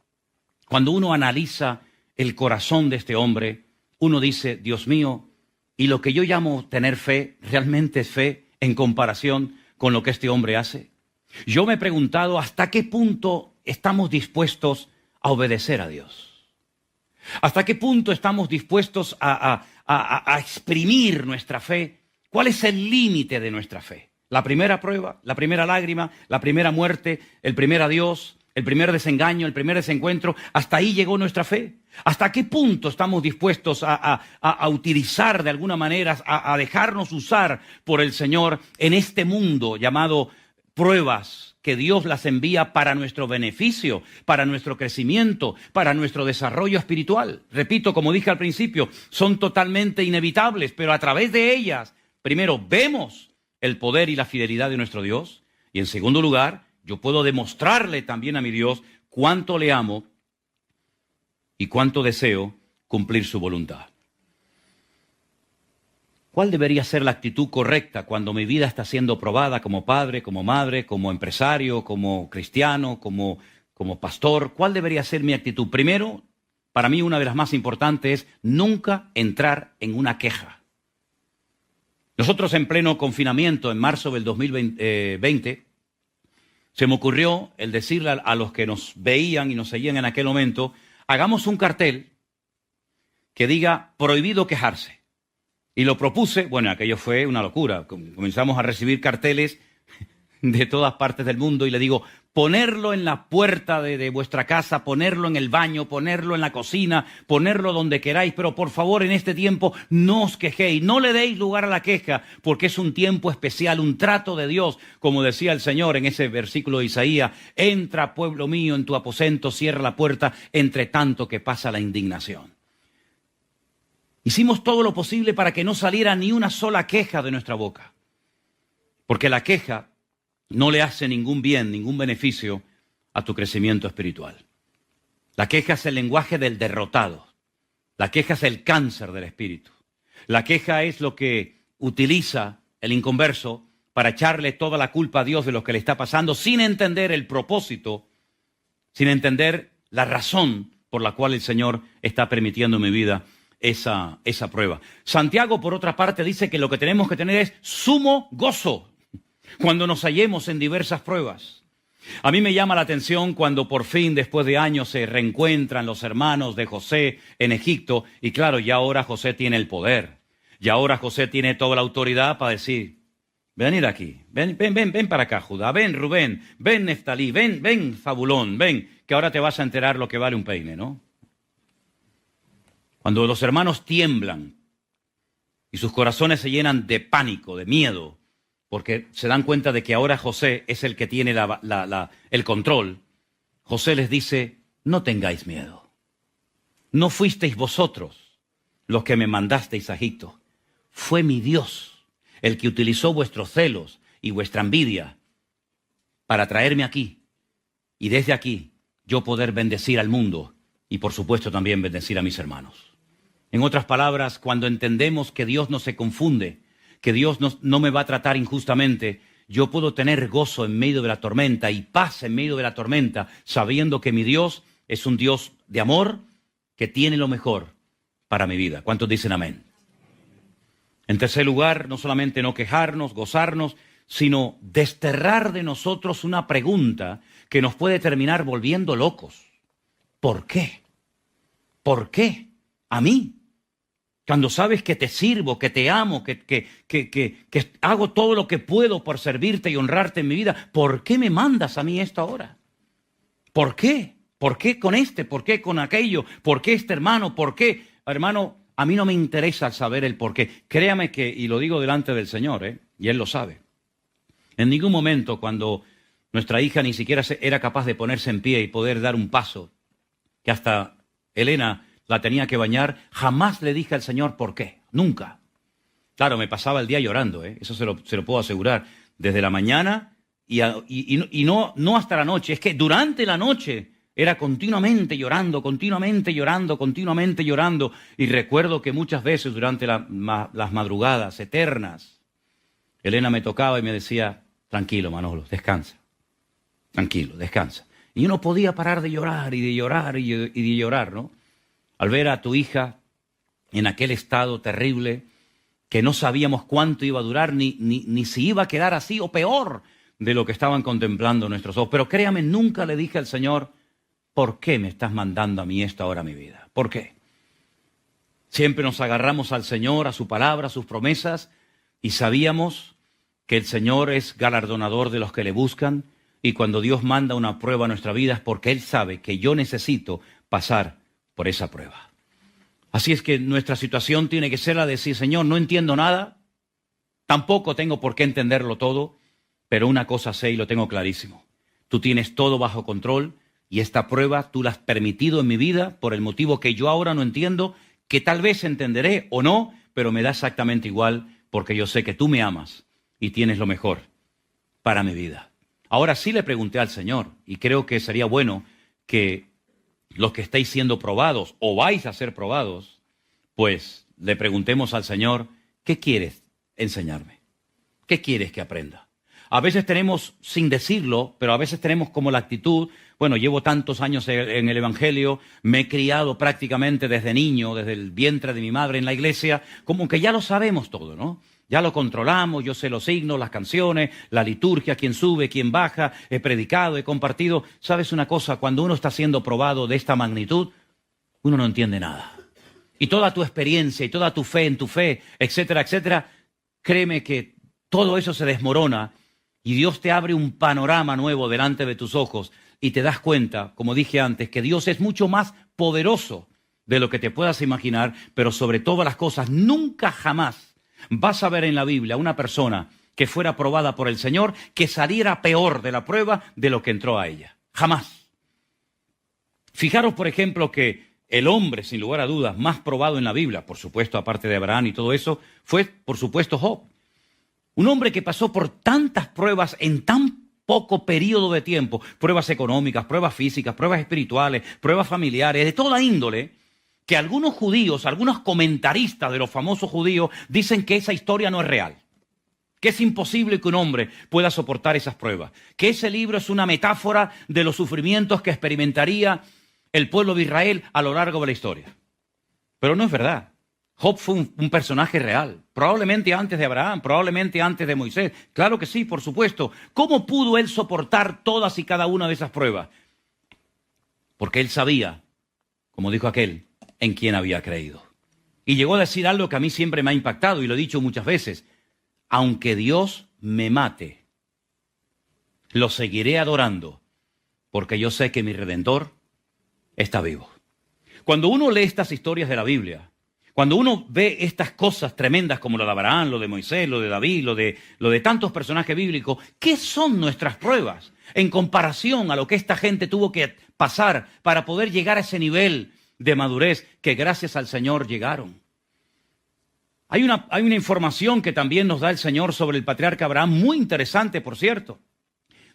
cuando uno analiza el corazón de este hombre, uno dice, Dios mío, y lo que yo llamo tener fe, ¿realmente es fe en comparación con lo que este hombre hace? Yo me he preguntado hasta qué punto estamos dispuestos a obedecer a Dios. ¿Hasta qué punto estamos dispuestos a exprimir nuestra fe? ¿Cuál es el límite de nuestra fe? La primera prueba, la primera lágrima, la primera muerte, el primer adiós, el primer desengaño, el primer desencuentro. ¿Hasta ahí llegó nuestra fe? ¿Hasta qué punto estamos dispuestos a utilizar de alguna manera, a dejarnos usar por el Señor en este mundo llamado pruebas, que Dios las envía para nuestro beneficio, para nuestro crecimiento, para nuestro desarrollo espiritual? Repito, como dije al principio, son totalmente inevitables, pero a través de ellas, primero, vemos el poder y la fidelidad de nuestro Dios, y en segundo lugar, yo puedo demostrarle también a mi Dios cuánto le amo y cuánto deseo cumplir su voluntad. ¿Cuál debería ser la actitud correcta cuando mi vida está siendo probada como padre, como madre, como empresario, como cristiano, como pastor? ¿Cuál debería ser mi actitud? Primero, para mí una de las más importantes es nunca entrar en una queja. Nosotros en pleno confinamiento, en marzo del 2020, se me ocurrió el decirle a los que nos veían y nos seguían en aquel momento, hagamos un cartel que diga prohibido quejarse. Y lo propuse, bueno, aquello fue una locura. Comenzamos a recibir carteles de todas partes del mundo y le digo, ponerlo en la puerta de vuestra casa, ponerlo en el baño, ponerlo en la cocina, ponerlo donde queráis, pero por favor en este tiempo no os quejéis, no le deis lugar a la queja, porque es un tiempo especial, un trato de Dios, como decía el Señor en ese versículo de Isaías, entra pueblo mío en tu aposento, cierra la puerta, entre tanto que pasa la indignación. Hicimos todo lo posible para que no saliera ni una sola queja de nuestra boca, porque la queja no le hace ningún bien, ningún beneficio a tu crecimiento espiritual. La queja es el lenguaje del derrotado. La queja es el cáncer del espíritu. La queja es lo que utiliza el inconverso para echarle toda la culpa a Dios de lo que le está pasando sin entender el propósito, sin entender la razón por la cual el Señor está permitiendo en mi vida esa prueba. Santiago, por otra parte, dice que lo que tenemos que tener es sumo gozo cuando nos hallemos en diversas pruebas. A mí me llama la atención cuando por fin, después de años, se reencuentran los hermanos de José en Egipto. Y claro, ya ahora José tiene el poder. Ya ahora José tiene toda la autoridad para decir, venid aquí, ven para acá, Judá, ven Rubén, ven Neftalí, ven Zabulón, ven, que ahora te vas a enterar lo que vale un peine, ¿no? Cuando los hermanos tiemblan y sus corazones se llenan de pánico, de miedo, porque se dan cuenta de que ahora José es el que tiene el control, José les dice, no tengáis miedo. No fuisteis vosotros los que me mandasteis a Egipto. Fue mi Dios el que utilizó vuestros celos y vuestra envidia para traerme aquí. Y desde aquí yo poder bendecir al mundo y por supuesto también bendecir a mis hermanos. En otras palabras, cuando entendemos que Dios no se confunde, que Dios no me va a tratar injustamente, yo puedo tener gozo en medio de la tormenta y paz en medio de la tormenta, sabiendo que mi Dios es un Dios de amor que tiene lo mejor para mi vida. ¿Cuántos dicen amén? En tercer lugar, no solamente no quejarnos, gozarnos, sino desterrar de nosotros una pregunta que nos puede terminar volviendo locos. ¿Por qué? ¿Por qué? ¿A mí? Cuando sabes que te sirvo, que te amo, que hago todo lo que puedo por servirte y honrarte en mi vida, ¿por qué me mandas a mí esta hora? ¿Por qué? ¿Por qué con este? ¿Por qué con aquello? ¿Por qué este hermano? ¿Por qué? Hermano, a mí no me interesa saber el por qué. Créame que, y lo digo delante del Señor, y Él lo sabe. En ningún momento cuando nuestra hija ni siquiera era capaz de ponerse en pie y poder dar un paso, que hasta Elena la tenía que bañar, jamás le dije al Señor por qué, nunca. Claro, me pasaba el día llorando, eso se lo puedo asegurar, desde la mañana y no hasta la noche, es que durante la noche era continuamente llorando, y recuerdo que muchas veces durante las madrugadas eternas, Elena me tocaba y me decía, tranquilo Manolo, descansa, tranquilo, descansa. Y yo no podía parar de llorar y de llorar, ¿no? al ver a tu hija en aquel estado terrible, que no sabíamos cuánto iba a durar, ni si iba a quedar así o peor de lo que estaban contemplando nuestros ojos. Pero créame, nunca le dije al Señor, ¿por qué me estás mandando a mí esto ahora a mi vida? ¿Por qué? Siempre nos agarramos al Señor, a su palabra, a sus promesas, y sabíamos que el Señor es galardonador de los que le buscan, y cuando Dios manda una prueba a nuestra vida es porque Él sabe que yo necesito pasar por esa prueba. Así es que nuestra situación tiene que ser la de decir, Señor, no entiendo nada, tampoco tengo por qué entenderlo todo, pero una cosa sé y lo tengo clarísimo. Tú tienes todo bajo control y esta prueba tú la has permitido en mi vida por el motivo que yo ahora no entiendo, que tal vez entenderé o no, pero me da exactamente igual porque yo sé que tú me amas y tienes lo mejor para mi vida. Ahora sí le pregunté al Señor y creo que sería bueno que los que estáis siendo probados o vais a ser probados, pues le preguntemos al Señor, ¿qué quieres enseñarme? ¿Qué quieres que aprenda? A veces tenemos, sin decirlo, pero a veces tenemos como la actitud, bueno, llevo tantos años en el Evangelio, me he criado prácticamente desde niño, desde el vientre de mi madre en la iglesia, como que ya lo sabemos todo, ¿no? Ya lo controlamos, yo sé los signos, las canciones, la liturgia, quién sube, quién baja, he predicado, he compartido. ¿Sabes una cosa? Cuando uno está siendo probado de esta magnitud, uno no entiende nada. Y toda tu experiencia y toda tu fe en tu fe, etcétera, etcétera, créeme que todo eso se desmorona y Dios te abre un panorama nuevo delante de tus ojos y te das cuenta, como dije antes, que Dios es mucho más poderoso de lo que te puedas imaginar, pero sobre todas las cosas, nunca jamás vas a ver en la Biblia una persona que fuera probada por el Señor que saliera peor de la prueba de lo que entró a ella. Jamás. Fijaros, por ejemplo, que el hombre, sin lugar a dudas, más probado en la Biblia, por supuesto, aparte de Abraham y todo eso, fue, por supuesto, Job. Un hombre que pasó por tantas pruebas en tan poco periodo de tiempo, pruebas económicas, pruebas físicas, pruebas espirituales, pruebas familiares, de toda índole, que algunos judíos, algunos comentaristas de los famosos judíos dicen que esa historia no es real, que es imposible que un hombre pueda soportar esas pruebas, que ese libro es una metáfora de los sufrimientos que experimentaría el pueblo de Israel a lo largo de la historia. Pero no es verdad. Job fue un personaje real, probablemente antes de Abraham, probablemente antes de Moisés. Claro que sí, por supuesto. ¿Cómo pudo él soportar todas y cada una de esas pruebas? Porque él sabía, como dijo aquel, en quien había creído. Y llegó a decir algo que a mí siempre me ha impactado y lo he dicho muchas veces. Aunque Dios me mate, lo seguiré adorando, porque yo sé que mi Redentor está vivo. Cuando uno lee estas historias de la Biblia, cuando uno ve estas cosas tremendas como lo de Abraham, lo de Moisés, lo de David, lo de tantos personajes bíblicos, ¿qué son nuestras pruebas en comparación a lo que esta gente tuvo que pasar para poder llegar a ese nivel de madurez que gracias al Señor llegaron? Hay una información que también nos da el Señor sobre el patriarca Abraham, muy interesante, por cierto.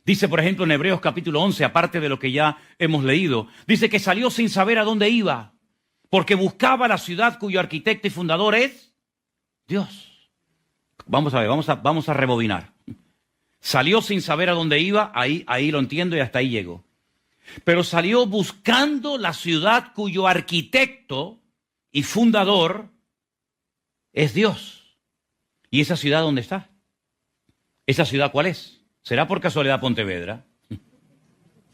Dice, por ejemplo, en Hebreos capítulo 11, aparte de lo que ya hemos leído, dice que salió sin saber a dónde iba, porque buscaba la ciudad cuyo arquitecto y fundador es Dios. Vamos a ver, vamos a rebobinar. Salió sin saber a dónde iba, ahí lo entiendo y hasta ahí llego. Pero salió buscando la ciudad cuyo arquitecto y fundador es Dios. ¿Y esa ciudad dónde está? ¿Esa ciudad cuál es? ¿Será por casualidad Pontevedra?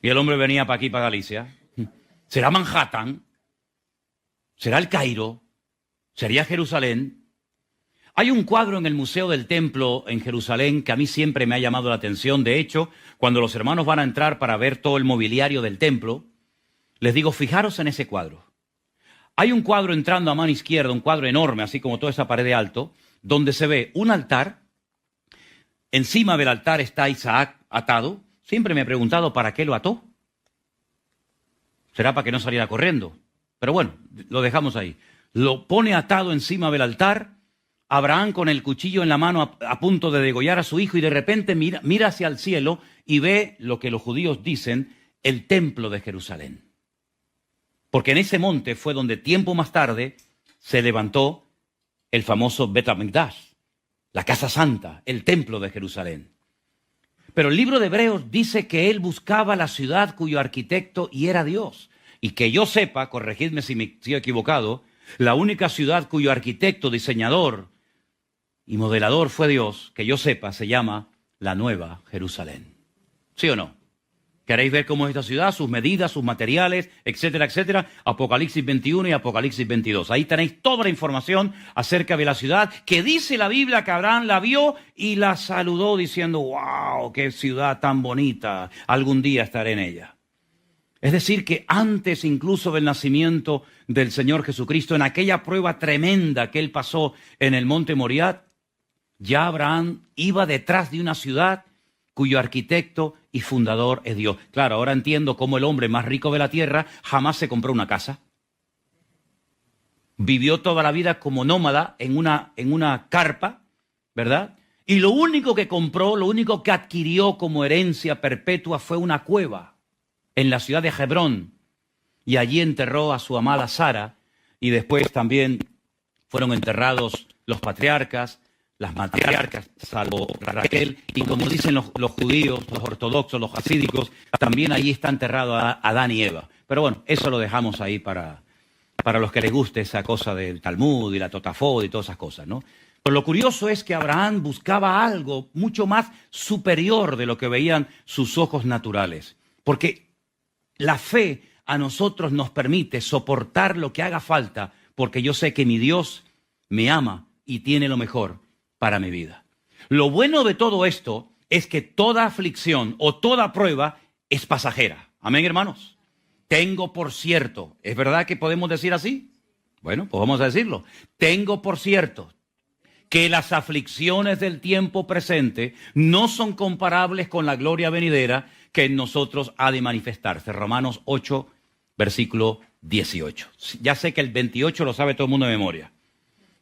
Y el hombre venía para aquí, para Galicia. ¿Será Manhattan? ¿Será el Cairo? ¿Sería Jerusalén? Hay un cuadro en el Museo del Templo en Jerusalén que a mí siempre me ha llamado la atención. De hecho, cuando los hermanos van a entrar para ver todo el mobiliario del templo, les digo, fijaros en ese cuadro. Hay un cuadro entrando a mano izquierda, un cuadro enorme, así como toda esa pared de alto, donde se ve un altar. Encima del altar está Isaac atado. Siempre me he preguntado para qué lo ató. Será para que no saliera corriendo. Pero bueno, lo dejamos ahí. Lo pone atado encima del altar. Abraham con el cuchillo en la mano a punto de degollar a su hijo y de repente mira hacia el cielo y ve lo que los judíos dicen, el templo de Jerusalén. Porque en ese monte fue donde tiempo más tarde se levantó el famoso Bet HaMikdash, la casa santa, el templo de Jerusalén. Pero el libro de Hebreos dice que él buscaba la ciudad cuyo arquitecto y era Dios. Y que yo sepa, corregidme si me estoy equivocado, la única ciudad cuyo arquitecto, diseñador y modelador fue Dios, que yo sepa, se llama la Nueva Jerusalén. ¿Sí o no? ¿Queréis ver cómo es esta ciudad, sus medidas, sus materiales, etcétera, etcétera? Apocalipsis 21 y Apocalipsis 22. Ahí tenéis toda la información acerca de la ciudad que dice la Biblia que Abraham la vio y la saludó diciendo, wow, qué ciudad tan bonita, algún día estaré en ella. Es decir, que antes incluso del nacimiento del Señor Jesucristo, en aquella prueba tremenda que él pasó en el monte Moriah, ya Abraham iba detrás de una ciudad cuyo arquitecto y fundador es Dios. Claro, ahora entiendo cómo el hombre más rico de la tierra jamás se compró una casa. Vivió toda la vida como nómada en una carpa, ¿verdad? Y lo único que compró, lo único que adquirió como herencia perpetua fue una cueva en la ciudad de Hebrón. Y allí enterró a su amada Sara. Y después también fueron enterrados los patriarcas, las matriarcas, salvo Raquel, y como dicen los judíos, los ortodoxos, los hasídicos, también allí está enterrado a Adán y Eva. Pero bueno, eso lo dejamos ahí para los que les guste esa cosa del Talmud y la Totafod y todas esas cosas, ¿no? Pero lo curioso es que Abraham buscaba algo mucho más superior de lo que veían sus ojos naturales. Porque la fe a nosotros nos permite soportar lo que haga falta, porque yo sé que mi Dios me ama y tiene lo mejor para mi vida. Lo bueno de todo esto es que toda aflicción o toda prueba es pasajera. Amén, hermanos. Tengo por cierto, ¿es verdad que podemos decir así? Bueno, pues vamos a decirlo. Tengo por cierto que las aflicciones del tiempo presente no son comparables con la gloria venidera que en nosotros ha de manifestarse. Romanos 8, versículo 18. Ya sé que el 28 lo sabe todo el mundo de memoria,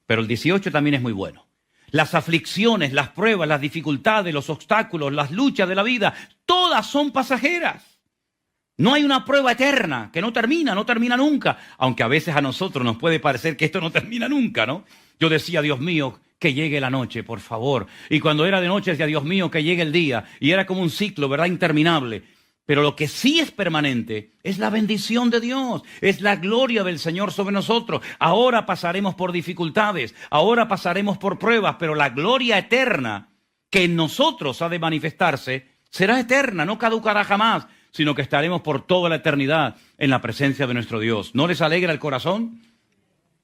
pero el 18 también es muy bueno. Las aflicciones, las pruebas, las dificultades, los obstáculos, las luchas de la vida, todas son pasajeras. No hay una prueba eterna que no termina nunca, aunque a veces a nosotros nos puede parecer que esto no termina nunca, ¿no? Yo decía, Dios mío, que llegue la noche, por favor. Y cuando era de noche decía, Dios mío, que llegue el día. Y era como un ciclo, ¿verdad? Interminable. Pero lo que sí es permanente es la bendición de Dios, es la gloria del Señor sobre nosotros. Ahora pasaremos por dificultades, ahora pasaremos por pruebas, pero la gloria eterna que en nosotros ha de manifestarse será eterna, no caducará jamás, sino que estaremos por toda la eternidad en la presencia de nuestro Dios. ¿No les alegra el corazón?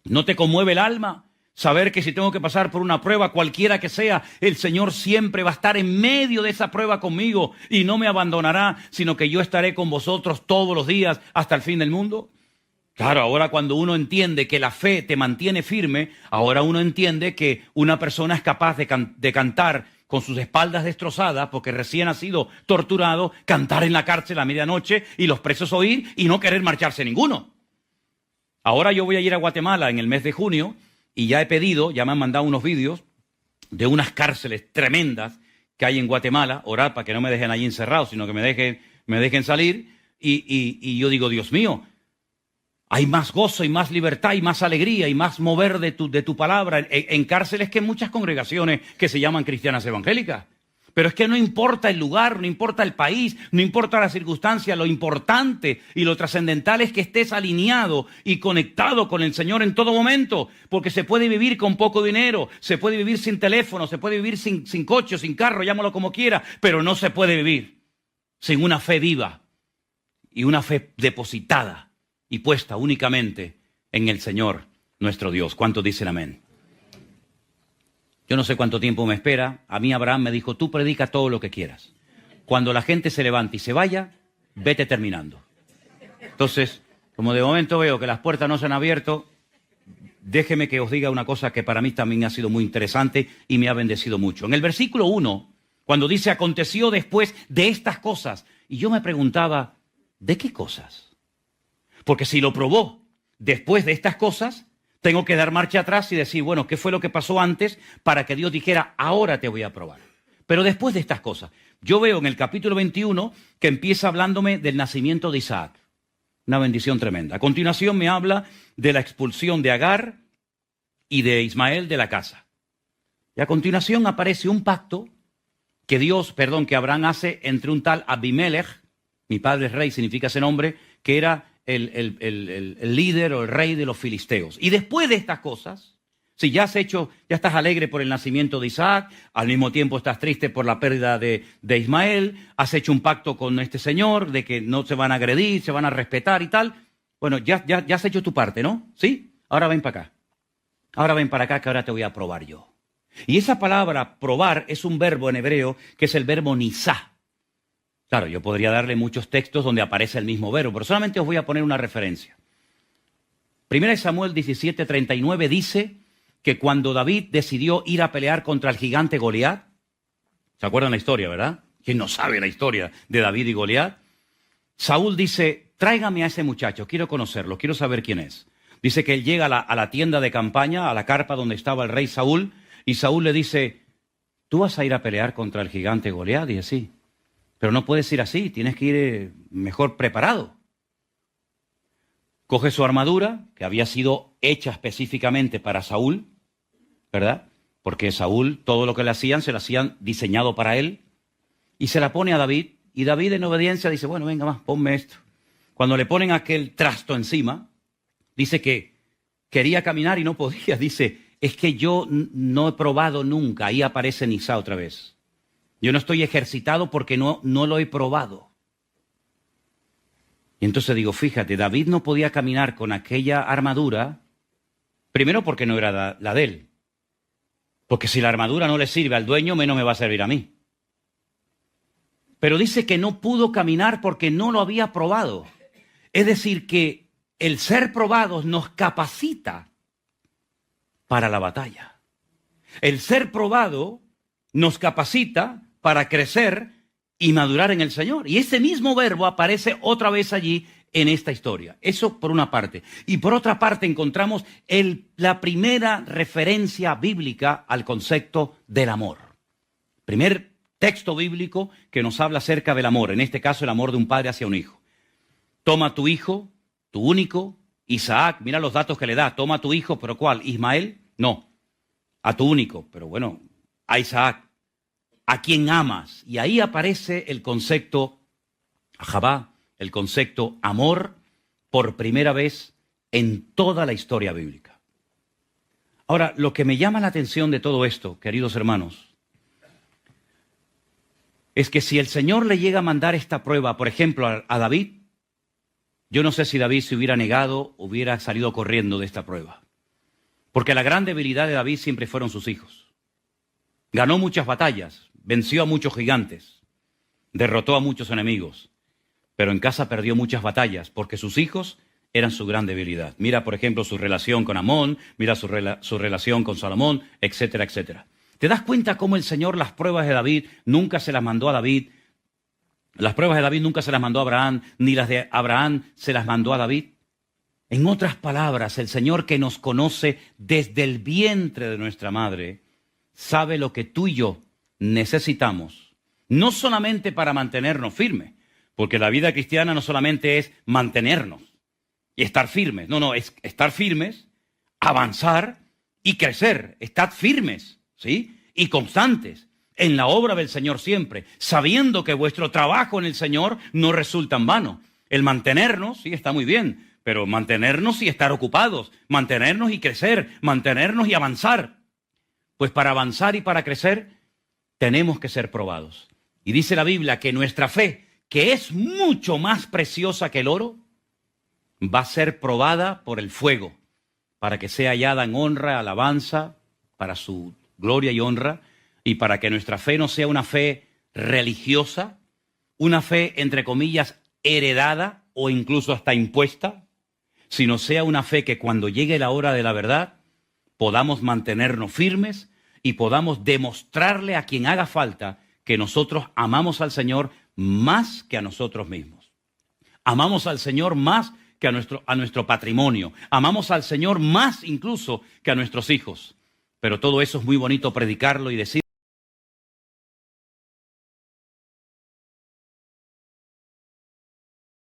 ¿No te conmueve el alma? Saber que si tengo que pasar por una prueba, cualquiera que sea, el Señor siempre va a estar en medio de esa prueba conmigo y no me abandonará, sino que yo estaré con vosotros todos los días hasta el fin del mundo. Claro, ahora cuando uno entiende que la fe te mantiene firme, ahora uno entiende que una persona es capaz de cantar con sus espaldas destrozadas porque recién ha sido torturado, cantar en la cárcel a medianoche y los presos oír y no querer marcharse ninguno. Ahora yo voy a ir a Guatemala en el mes de junio. Y ya he pedido, ya me han mandado unos vídeos de unas cárceles tremendas que hay en Guatemala, orar para que no me dejen allí encerrado, sino que me dejen salir. Y yo digo, Dios mío, hay más gozo y más libertad y más alegría y más mover de tu palabra en cárceles que en muchas congregaciones que se llaman cristianas evangélicas. Pero es que no importa el lugar, no importa el país, no importa la circunstancia, lo importante y lo trascendental es que estés alineado y conectado con el Señor en todo momento, porque se puede vivir con poco dinero, se puede vivir sin teléfono, se puede vivir sin coche, sin carro, llámalo como quiera, pero no se puede vivir sin una fe viva y una fe depositada y puesta únicamente en el Señor nuestro Dios. ¿Cuántos dicen amén? Yo no sé cuánto tiempo me espera. A mí Abraham me dijo, tú predica todo lo que quieras. Cuando la gente se levante y se vaya, vete terminando. Entonces, como de momento veo que las puertas no se han abierto, déjeme que os diga una cosa que para mí también ha sido muy interesante y me ha bendecido mucho. En el versículo 1, cuando dice, aconteció después de estas cosas, y yo me preguntaba, ¿de qué cosas? Porque si lo probó después de estas cosas, tengo que dar marcha atrás y decir, bueno, ¿qué fue lo que pasó antes para que Dios dijera, ahora te voy a probar? Pero después de estas cosas, yo veo en el capítulo 21 que empieza hablándome del nacimiento de Isaac. Una bendición tremenda. A continuación me habla de la expulsión de Agar y de Ismael de la casa. Y a continuación aparece un pacto que Abraham hace entre un tal Abimelech, mi padre es rey, significa ese nombre, que era el líder o el rey de los filisteos. Y después de estas cosas, si ya estás alegre por el nacimiento de Isaac, al mismo tiempo estás triste por la pérdida de Ismael, has hecho un pacto con este señor de que no se van a agredir, se van a respetar y tal. Bueno, ya has hecho tu parte, ¿no? ¿Sí? Ahora ven para acá. Ahora ven para acá que ahora te voy a probar yo. Y esa palabra probar es un verbo en hebreo que es el verbo nisá. Claro, yo podría darle muchos textos donde aparece el mismo verbo, pero solamente os voy a poner una referencia. 1 Samuel 17:39 dice que cuando David decidió ir a pelear contra el gigante Goliat, ¿se acuerdan la historia, verdad? ¿Quién no sabe la historia de David y Goliat? Saúl dice, tráigame a ese muchacho, quiero conocerlo, quiero saber quién es. Dice que él llega a la tienda de campaña, a la carpa donde estaba el rey Saúl, y Saúl le dice, ¿tú vas a ir a pelear contra el gigante Goliat? Dice, sí, pero no puedes ir así, tienes que ir mejor preparado. Coge su armadura, que había sido hecha específicamente para Saúl, ¿verdad? Porque Saúl, todo lo que le hacían, se lo hacían diseñado para él, y se la pone a David, y David en obediencia dice, bueno, venga más, ponme esto. Cuando le ponen aquel trasto encima, dice que quería caminar y no podía, dice, es que yo no he probado nunca, ahí aparece Nisá otra vez. Yo no estoy ejercitado porque no lo he probado. Y entonces digo, fíjate, David no podía caminar con aquella armadura, primero porque no era la de él. Porque si la armadura no le sirve al dueño, menos me va a servir a mí. Pero dice que no pudo caminar porque no lo había probado. Es decir, que el ser probados nos capacita para la batalla. El ser probado nos capacita para crecer y madurar en el Señor. Y ese mismo verbo aparece otra vez allí en esta historia. Eso por una parte. Y por otra parte encontramos la primera referencia bíblica al concepto del amor. Primer texto bíblico que nos habla acerca del amor. En este caso, el amor de un padre hacia un hijo. Toma a tu hijo, tu único, Isaac, mira los datos que le da. Toma a tu hijo, ¿pero cuál? ¿Ismael? No. A tu único, pero bueno, a Isaac. A quien amas. Y ahí aparece el concepto Ahabá, el concepto amor, por primera vez en toda la historia bíblica. Ahora, lo que me llama la atención de todo esto, queridos hermanos, es que si el Señor le llega a mandar esta prueba, por ejemplo, a David, yo no sé si David se hubiera negado, hubiera salido corriendo de esta prueba. Porque la gran debilidad de David siempre fueron sus hijos. Ganó muchas batallas, venció a muchos gigantes, derrotó a muchos enemigos, pero en casa perdió muchas batallas porque sus hijos eran su gran debilidad. Mira, por ejemplo, su relación con Amón, mira su relación con Salomón, etcétera, etcétera. ¿Te das cuenta cómo el Señor las pruebas de David nunca se las mandó a David? Las pruebas de David nunca se las mandó a Abraham, ni las de Abraham se las mandó a David. En otras palabras, el Señor que nos conoce desde el vientre de nuestra madre, sabe lo que tú y yo necesitamos, no solamente para mantenernos firmes, porque la vida cristiana no solamente es mantenernos y estar firmes, no, es estar firmes, avanzar y crecer, estar firmes, ¿sí? Y constantes en la obra del Señor siempre, sabiendo que vuestro trabajo en el Señor no resulta en vano. El mantenernos, sí, está muy bien, pero mantenernos y estar ocupados, mantenernos y crecer, mantenernos y avanzar. Pues para avanzar y para crecer, tenemos que ser probados. Y dice la Biblia que nuestra fe, que es mucho más preciosa que el oro, va a ser probada por el fuego, para que sea hallada en honra, alabanza, para su gloria y honra, y para que nuestra fe no sea una fe religiosa, una fe, entre comillas, heredada o incluso hasta impuesta, sino sea una fe que cuando llegue la hora de la verdad, podamos mantenernos firmes y podamos demostrarle a quien haga falta que nosotros amamos al Señor más que a nosotros mismos. Amamos al Señor más que a nuestro patrimonio. Amamos al Señor más incluso que a nuestros hijos. Pero todo eso es muy bonito predicarlo y decir